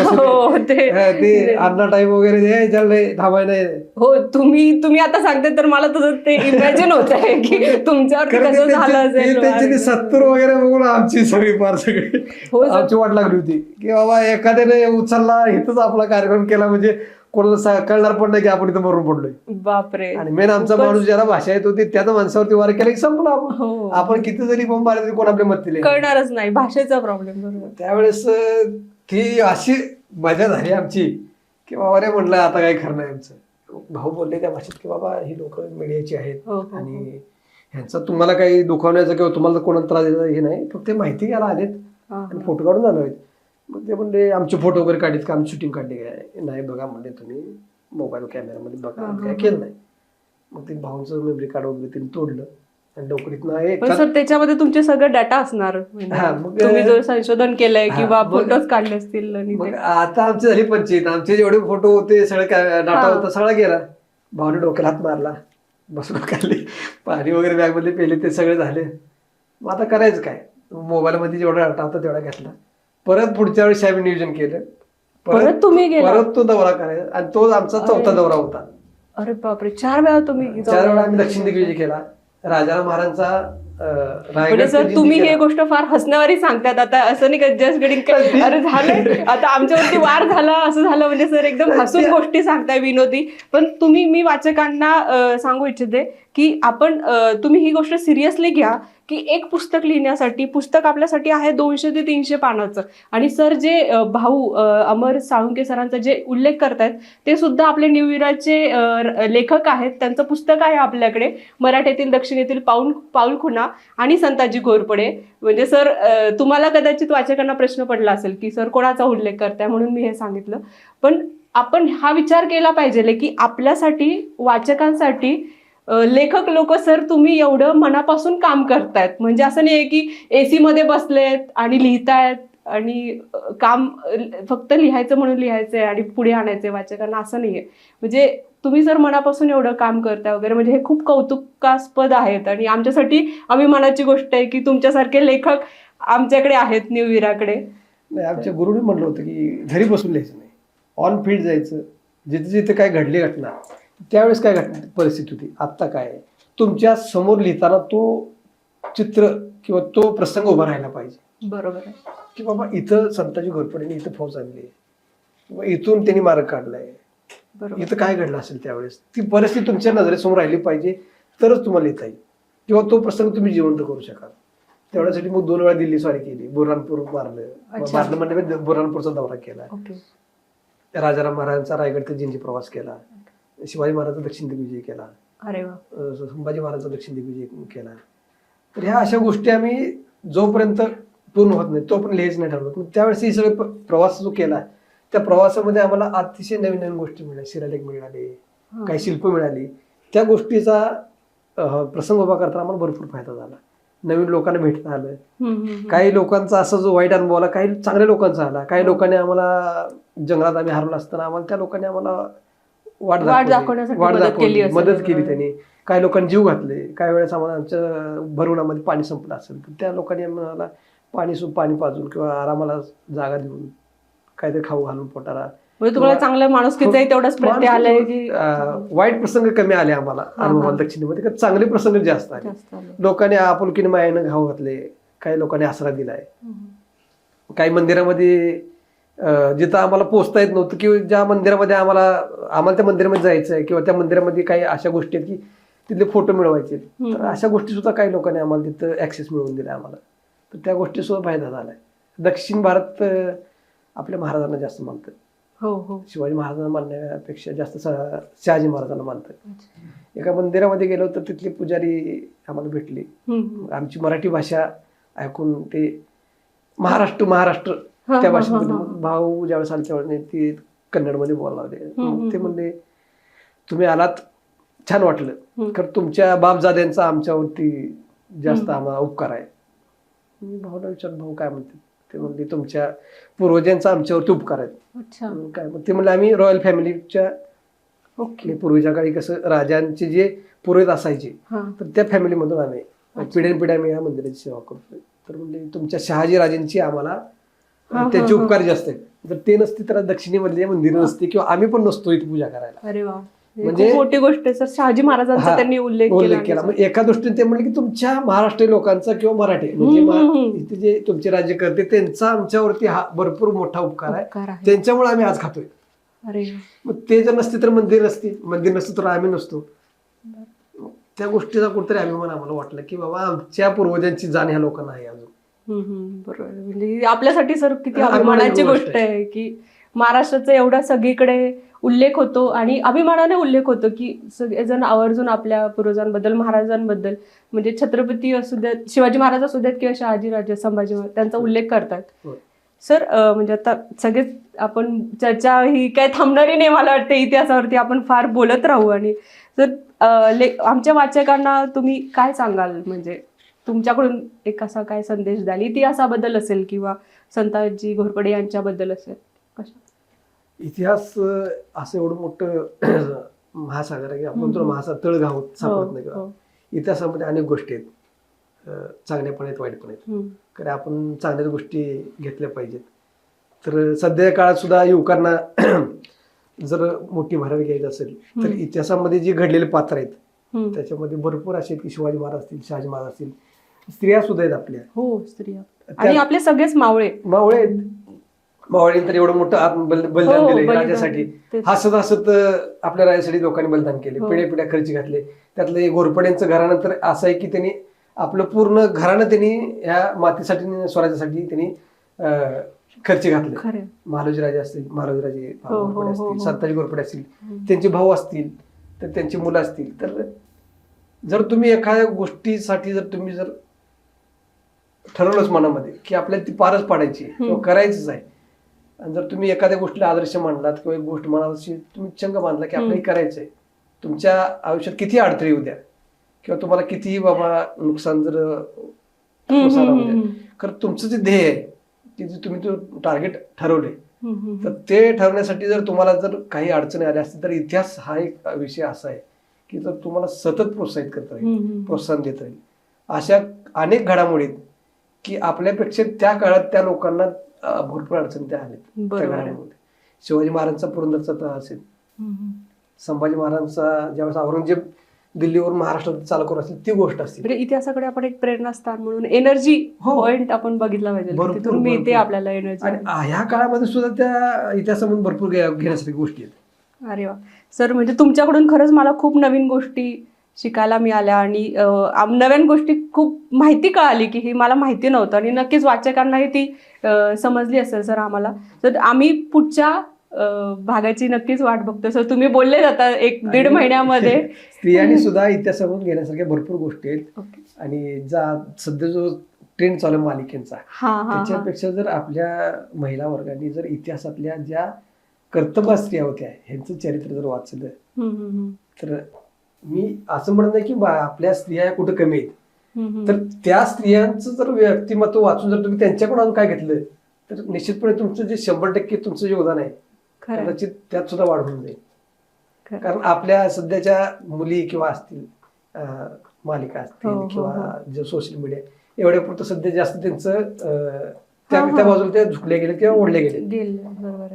ते अन्ना टाईप वगैरे थांबायला नाही. हो, तुम्ही आता सांगते तर मला तुझं ते इमॅजिन होत आहे की तुमच्यावर कसं झालं असेल. त्यांची 70 वगैरे बघून आमची सगळी फार सगळी आमची वाट लागली होती की बाबा एखाद्याने उचलला इथंच आपला कार्यक्रम केला म्हणजे कोणाला कळणार पण नाही की आपण इथं मरून पडलोय. बापरे. आणि मेन आमचा माणूस ज्याला भाषा येत होती त्याच माणसावरती वार केला की संपला. आपण किती जरी बॉम्ब मारले तरी कोण आपल्या मदतीला कळणारच नाही, भाषेचा प्रॉब्लेम. त्यावेळेस ती अशी मजा झाली आमची की बाबा रे म्हटलं आता काय खरं नाही आमचं. भाऊ बोलले त्या भाषेत की बाबा ही लोक मीडियाची आहेत आणि ह्यांचा तुम्हाला काही दुखावण्याचं किंवा तुम्हाला कोणाला त्रास द्यायचा हे नाही, फक्त माहिती घ्यायला आलेत आणि फोटो काढून जाणार आहेत. मग ते म्हणले आमचे फोटो वगैरे काढलेत का, आमची शूटिंग काढली काय नाही, बघा म्हणले तुम्ही मोबाईल कॅमेरामध्ये बघा, काय केलं नाही. मग ते भाऊंचं मेमरी कार्ड वगैरे त्यांनी तोडलं आणि लवकरीत त्याच्यामध्ये तुमचे सगळे डाटा असणार, तुम्ही जो संशोधन केलंय किंवा फोटोज काढले असतील. आता आमची झाली पंचायत, आमचे जेवढे फोटो होते सगळे डाटा होता सगळा गेला. भाऊने डोक्याला हात मारला, बसून काढली, पाणी वगैरे बॅग मध्ये पेले, ते सगळे झाले. मग आता करायचं काय, मोबाईल मध्ये जेवढा डाटा होता तेवढा घेतला. परत पुढच्या वेळेस आम्ही नियोजन केलं, परत तुम्ही गेला? परत तो दौरा करायचा आणि तो आमचा चौथा दौरा होता. अरे बापरे, 4 वेळा तुम्ही 4 वेळा आम्ही दक्षिण दिग्विजय केला. राजाराम महाराजांचा म्हणजे सर तुम्ही हे गोष्ट फार हसण्यावारी सांगतात आता, असं नाही का जस्ट गेटिंग अरे झालं आता आमच्यावरती वार झाला असं झालं, म्हणजे सर एकदम हसून गोष्टी सांगताय विनोदी. पण मी वाचकांना सांगू इच्छिते की आपण तुम्ही ही गोष्ट सिरियसली घ्या की एक पुस्तक लिहिण्यासाठी, पुस्तक आपल्यासाठी आहे 200 ते 300 पानाचं, आणि सर जे भाऊ अमर साळुंके सरांचा जे उल्लेख करतायत ते सुद्धा आपले न्यू इराचे लेखक आहेत. त्यांचं पुस्तक आहे आपल्याकडे, मराठीतील दक्षिणेतील पाऊल खुणा आणि संताजी घोरपडे. म्हणजे सर तुम्हाला कदाचित वाचकांना प्रश्न पडला असेल की सर कोणाचा उल्लेख करताय, म्हणून मी हे सांगितलं. पण आपण हा विचार केला पाहिजे की आपल्यासाठी, वाचकांसाठी लेखक लोक सर तुम्ही एवढं मनापासून काम करतायत. म्हणजे असं नाही की AC मध्ये बसलेत आणि लिहितायत आणि काम फक्त लिहायचं म्हणून लिहायचंय आणि पुढे आणायचंय वाचकांना, असं नाहीये. म्हणजे तुम्ही जर मनापासून एवढं काम करताय वगैरे, म्हणजे हे खूप कौतुकास्पद आहेत आणि आमच्यासाठी अभिमानाची गोष्ट आहे की तुमच्यासारखे लेखक आमच्याकडे आहेत न्यू इराकडे. नाही, आमच्या गुरुने म्हणलं होतं की घरी बसून लिहायचं नाही, ऑन फील्ड जायचं. जिथे जिथे काय घडली घटना, त्यावेळेस काय परिस्थिती होती, आत्ता काय आहे, तुमच्या समोर लिहिताना तो चित्र किंवा तो प्रसंग उभा राहायला पाहिजे. बरोबर आहे की बाबा इथं संताजी घोरपडेने इथं फौज आणली, किंवा इथून त्यांनी मार्ग काढलाय, इथं काय घडलं असेल त्यावेळेस ती परिस्थिती तुमच्या नजरेसमोर राहिली पाहिजे, तरच तुम्हाला लिहिता येईल किंवा तो प्रसंग तुम्ही जिवंत करू शकाल. तेवढ्यासाठी मग 2 वेळा दिल्ली स्वारी केली, बुरहानपूर मारलं म्हणजे बुरहानपूरचा दौरा केला, राजाराम महाराजांचा रायगड ते जिंजी प्रवास केला, शिवाजी महाराजांचा दक्षिण दिग्विजय केला, संभाजी महाराजांचा दक्षिण दिग्विजय केला. तर ह्या अशा गोष्टी आम्ही जोपर्यंत पूर्ण होत नाही तोपर्यंत लिहायचं नाही ठरवत. त्यावेळेस ही सगळे प्रवास जो केला, त्या प्रवासामध्ये आम्हाला अतिशय नवीन नवीन गोष्टी मिळाल्या, शिलालेख मिळाले, काही शिल्प मिळाली. त्या गोष्टीचा प्रसंग उभा करताना आम्हाला भरपूर फायदा झाला. नवीन लोकांना भेटता आलं, काही लोकांचा असा जो वाईट अनुभव आला, काही चांगल्या लोकांचा आला. काही लोकांनी आम्हाला जंगलात आम्ही हरवलं असताना आम्हाला त्या लोकांनी आम्हाला वाट दाखवली, मदत केली त्यांनी. काही लोकांनी जीव घातले. काही वेळेस आम्हाला आमच्या भरवणामध्ये पाणी संपलं असेल तर त्या लोकांनी आम्हाला पाणी पाजून किंवा आरामाला जागा देऊन काहीतरी खाऊ घालून पोटाला. म्हणजे तुम्हाला चांगलं माणुसकीचाही तेवढाच प्रत्यय आलाय की वाईट प्रसंग कमी आले आम्हाला अनुभवाला दक्षिणेमध्ये, चांगले प्रसंग जास्त आले. लोकांनी आपुलकीने मायानं घाऊ घातले, काही लोकांनी आसरा दिलाय. काही मंदिरामध्ये जिथं आम्हाला पोहोचता येत नव्हतं किंवा ज्या मंदिरामध्ये आम्हाला त्या मंदिरामध्ये जायचंय किंवा त्या मंदिरामध्ये काही अशा गोष्टी आहेत की तिथले फोटो मिळवायचे, तर अशा गोष्टी सुद्धा काही लोकांनी आम्हाला तिथं ऍक्सेस मिळवून दिला आम्हाला. तर त्या गोष्टी सुद्धा फायदा झालाय. दक्षिण भारत आपल्या महाराजांना जास्त मानतात. शिवाजी महाराजांना मानण्यापेक्षा जास्त शहाजी महाराजांना मानतात. एका मंदिरामध्ये गेलो तर तिथले पुजारी आम्हाला भेटले. आमची मराठी भाषा ऐकून ते महाराष्ट्र त्या भाषेत भाऊ ज्यावेळेस आले त्यावेळेस ते कन्नडमध्ये बोलायला लागले. ते म्हणले तुम्ही आलात छान वाटलं, कारण तुमच्या बापजाद्यांचा आमच्यावरती जास्त आम्हाला उपकार आहे. मी भाऊला विचारलं भाऊ काय म्हणते, ते म्हणले तुमच्या पूर्वजांचा आमच्यावरती उपकार आहेत. काय ते म्हणले आम्ही रॉयल फॅमिलीच्या पूर्वीच्या काळी कसं राजांचे जे पुरोहित असायचे तर त्या फॅमिलीमधून आम्ही पिढ्यानपिढ्या आम्ही या मंदिराची सेवा करतोय. तर म्हणजे तुमच्या शहाजी राजांची आम्हाला त्याचे उपकार जास्त आहेत. जर ते नसते तर दक्षिणेमधले मंदिर नसते किंवा आम्ही पण नसतो इथे पूजा करायला. अरे वा, म्हणजे मोठी गोष्ट सर, शहाजी महाराजांचा त्यांनी उल्लेख केला. मग एका दृष्टीने ते म्हणले की तुमच्या महाराष्ट्रीय लोकांचा किंवा मराठी म्हणजे इथे जे तुमचे राज्य करते त्यांचा आमच्यावरती हा भरपूर मोठा उपकार आहे, त्यांच्यामुळे आम्ही आज खातोय. मग ते जर नसते तर मंदिर नसते तर आम्ही नसतो. त्या गोष्टीचा कुठेतरी अभिमान आम्हाला वाटला की बाबा आमच्या पूर्वजांची जाण ह्या लोकांना आहे अजून. बरोबर, म्हणजे आपल्यासाठी सर किती अभिमानाची गोष्ट आहे की महाराष्ट्राचा एवढा सगळीकडे उल्लेख होतो आणि अभिमानाने उल्लेख होतो की सगळेजण आवर्जून आपल्या पूर्वजांबद्दल, महाराजांबद्दल, म्हणजे छत्रपती असू द्यात, शिवाजी महाराज असू द्यात किंवा शहाजी राजे, संभाजी महाराज, त्यांचा उल्लेख करतात. सर म्हणजे आता सगळेच आपण चर्चा ही काय थांबणारी नाही, मला वाटतं इतिहासावरती आपण फार बोलत राहू. आणि सर आमच्या वाचकांना तुम्ही काय सांगाल, म्हणजे तुमच्याकडून एक असा काय संदेश द्याल, इतिहासाबद्दल असेल किंवा संताजी घोरपडे यांच्याबद्दल असेल? इतिहास असं एवढं मोठं महासागर आहे की आपण तुला महासागर तळघाव सापडत नाही का. इतिहासामध्ये अनेक गोष्टी आहेत, चांगल्या पण आहेत, वाईट पण आहेत. कारण आपण चांगल्याच गोष्टी घेतल्या पाहिजेत. तर सध्या काळात सुद्धा युवकांना जर मोठी भरारी घ्यायची असेल तर इतिहासामध्ये जी घडलेले पात्र आहेत त्याच्यामध्ये भरपूर असे आहेत की शिवाजी महाराज असतील, शहाजी महाराज असतील, स्त्रिया सुद्धा आहेत आपल्या. हो, स्त्रिया आणि आपले सगळेच मावळे आहेत. मावळीने तर एवढं मोठं बलिदान दिलं राजासाठी. हसत हसत आपल्या राजासाठी लोकांनी बलिदान केले, पिढ्या पिढ्या खर्च घातले. त्यातलं घोरपड्यांचं घराणं तर असं आहे की त्यांनी आपलं पूर्ण घराणं त्यांनी ह्या मातीसाठी, स्वराज्यासाठी त्यांनी खर्च घातले. महाराजराजे असतील, महाराजराजे घोरपडे असतील, संताजी घोरपडे असतील, त्यांचे भाऊ असतील, तर त्यांची मुलं असतील. तर जर तुम्ही एखाद्या गोष्टीसाठी जर तुम्ही जर ठरवलंच मनामध्ये की आपल्याला ती पारच पाडायची किंवा करायचंच आहे, आणि जर तुम्ही एखाद्या गोष्टीला आदर्श मानलात किंवा एक गोष्ट मनाशी तुम्ही चंग मानला की आपल्याला करायचंय, तुमच्या आयुष्यात किती अडथळे येऊ द्या किंवा तुम्हाला कितीही बाबा नुकसान जर खरं तुमचं जे ध्येय आहे की जे तुम्ही टार्गेट ठरवले, तर ते ठरवण्यासाठी जर तुम्हाला जर काही अडचणी आल्या असतील तर इतिहास हा एक विषय असा आहे की जर तुम्हाला सतत प्रोत्साहित करत राहील, प्रोत्साहन देत राहील. अशा अनेक घडामोडी की आपल्यापेक्षा त्या काळात त्या लोकांना भरपूर अडचणी त्या आल्या त्या घडामोडी. शिवाजी महाराजांचा पुरंदरचा तह असेल, संभाजी महाराजांचा ज्यावेळेस औरंगजेब दिल्लीवरून महाराष्ट्रात चालू करून असेल, ती गोष्ट असते. म्हणजे इतिहासाकडे आपण एक प्रेरणास्थान म्हणून एनर्जी पॉइंट आपण बघितला पाहिजे, तिथून मिळते आपल्याला एनर्जी. आणि ह्या काळामध्ये सुद्धा त्या इतिहासामधून भरपूर घेण्यासारखी गोष्टी आहेत. अरे वा सर, म्हणजे तुमच्याकडून खरंच मला खूप नवीन गोष्टी शिकायला मिळाल्या आणि नवीन गोष्टी खूप माहिती कळाली की ही मला माहिती नव्हतं, आणि नक्कीच वाचकांनाही ती समजली असेल सर आम्हाला. तर आम्ही पुढच्या भागाची नक्कीच वाट बघतो सर. तुम्ही बोलले जाता 1-1.5 महिन्यामध्ये स्त्रियांनी सुद्धा इतिहासामधून घेण्यासारख्या भरपूर गोष्टी आहेत. आणि सध्या जो ट्रेंड चालू आहे मालिकेचा, त्याच्यापेक्षा जर आपल्या महिला वर्गाने जर इतिहासातल्या ज्या कर्तव्य स्त्रिया होत्या ह्यांचं चरित्र जर वाचलं तर मी असं म्हणत नाही की आपल्या स्त्रिया कुठं कमी आहेत, तर त्या स्त्रियांचं जर व्यक्तिमत्व वाचून जर तुम्ही त्यांच्याकडून अजून काय घेतलं तर निश्चितपणे तुमचं जे 100% तुमचं योगदान आहे कदाचित त्यात सुद्धा वाढ होऊन जाईल. कारण आपल्या सध्याच्या मुली किंवा असतील, मालिका असतील किंवा जे सोशल मीडिया एवढ्या पुरतं सध्या जास्त त्यांचं त्या बाजूला ते झुकले गेले किंवा ओढले गेले.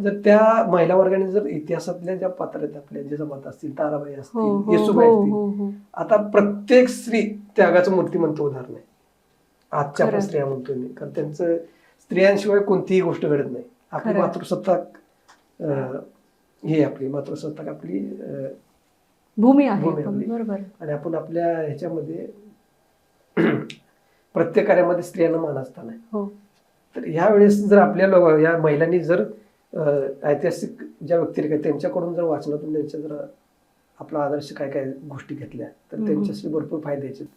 जर त्या महिला वर्गाने जर इतिहासातल्या ज्या पात्र आहेत आपल्या, जे जमात असतील, ताराबाई असतील, येसुबाई असतील, आता प्रत्येक स्त्री त्यागाचं मूर्तिमंत उदाहरण आहे आजच्या आपण स्त्रिया म्हणतोय मी. कारण त्यांचं स्त्रियांशिवाय कोणतीही गोष्ट घडत नाही. आपली मातृसत्ताक ही आपली मातृसत्ताक आपली भूमी आहे. बरोबर. आणि आपण आपल्या ह्याच्यामध्ये प्रत्येक कार्यामध्ये स्त्रियांना मान असताना आहे. तर ह्या वेळेस जर आपल्या या महिलांनी जर ऐतिहासिक ज्या व्यक्तिरेखा त्यांच्याकडून जर वाचनातून त्यांच्या जर आपला आदर्श काय काय गोष्टी घेतल्या तर त्यांच्यासाठी भरपूर फायदे आहेत.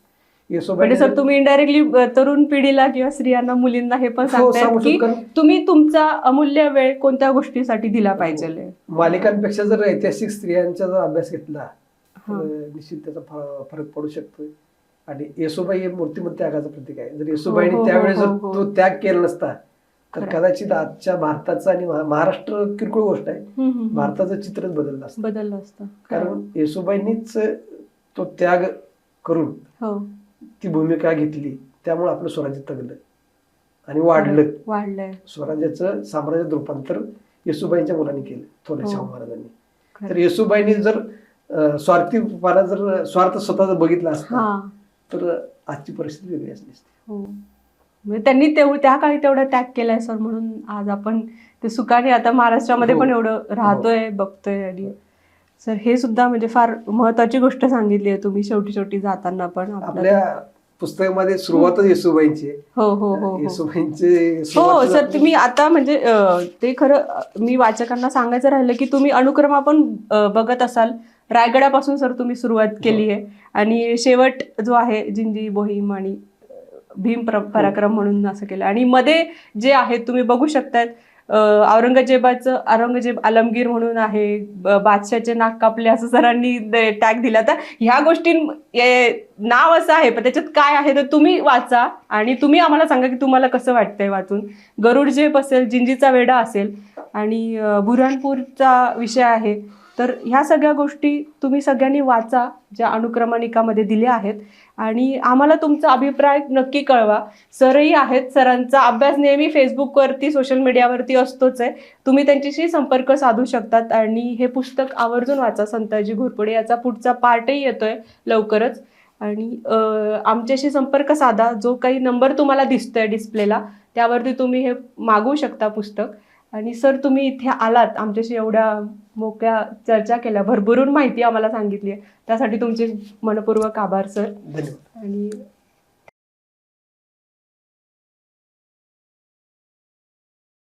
म्हणजे सर तुम्ही इनडायरेक्टली तरुण पिढीला किंवा स्त्रियांना, मुलींना हे पण सांगताय की तुम्ही तुमचा अमूल्य वेळ कोणत्या गोष्टीसाठी दिला पाहिजे. मालिकांपेक्षा जर ऐतिहासिक स्त्रियांचा जर अभ्यास घेतला निश्चित त्याचा फरक पडू शकतोय. आणि येसुबाई हे मूर्तिमंत त्यागाचं प्रतीक आहे. जर येसुबाईने त्यावेळेस जर तो त्याग केला नसता तर कदाचित आजच्या भारताचं आणि महाराष्ट्र किरकोळ गोष्ट आहे, भारताचं चित्रच बदललं असतं. कारण येसुबाईंनीच तो त्याग करून ती भूमिका घेतली, त्यामुळे आपलं स्वराज्य तगलं आणि वाढलं. स्वराज्याचं साम्राज्यात रूपांतर येसुबाईंच्या मुलांनी केलं, थोर शाहू महाराजांनी. तर येसुबाईंनी जर स्वार्थीपणा जर स्वार्थ स्वतःचा बघितला असता तर आजची परिस्थिती वेगळी असली असती. म्हणजे त्यांनी त्या काळी तेवढा त्याग केलाय सर, म्हणून आज आपण ते सुखाने आता महाराष्ट्रामध्ये पण एवढं राहतोय, बघतोय. आणि सर हे सुद्धा म्हणजे फार महत्वाची गोष्ट सांगितली आहे तुम्ही शेवटी जाताना पण. आपल्या पुस्तकामध्ये सुरुवातच येसुबाईंची. येसुबाईंचे हो सर. तुम्ही आता म्हणजे ते खरं मी वाचकांना सांगायचं राहिलं की तुम्ही अनुक्रम आपण बघत असाल. रायगडापासून सर तुम्ही सुरुवात केली आहे आणि शेवट जो आहे जिंजी, बोहीम आणि भीम पराक्रम म्हणून असं केलं. आणि मध्ये जे आहे तुम्ही बघू शकतात औरंगजेब आलमगीर म्हणून आहे, बादशाहचे नाक कापले असं सरांनी टॅग दिला. तर ह्या गोष्टी नाव असं आहे पण त्याच्यात काय आहे तर तुम्ही वाचा आणि तुम्ही आम्हाला सांगा की तुम्हाला कसं वाटतंय वाचून. गरुडजेब असेल, जिंजीचा वेढा असेल आणि बुऱ्हाणपूरचा विषय आहे, तर ह्या सगळ्या गोष्टी तुम्ही सगळ्यांनी वाचा, ज्या अनुक्रमणिकामध्ये दिल्या आहेत, आणि आम्हाला तुमचा अभिप्राय नक्की कळवा. सरही आहेत, सरांचा अभ्यास नेहमी फेसबुकवरती, सोशल मीडियावरती असतोच आहे. तुम्ही त्यांच्याशी संपर्क साधू शकतात आणि हे पुस्तक आवर्जून वाचा, संताजी घोरपडे. याचा पुढचा पार्टही येतोय लवकरच. आणि आमच्याशी संपर्क साधा. जो काही नंबर तुम्हाला दिसतोय डिस्प्लेला त्यावरती तुम्ही हे मागवू शकता पुस्तक. आणि सर, तुम्ही इथे आलात, आमच्याशी एवढ्या मोकळ्या चर्चा केल्या, भरभरून माहिती आम्हाला सांगितली आहे, त्यासाठी तुमचे मनपूर्वक आभार सर. धन्यवाद. आणि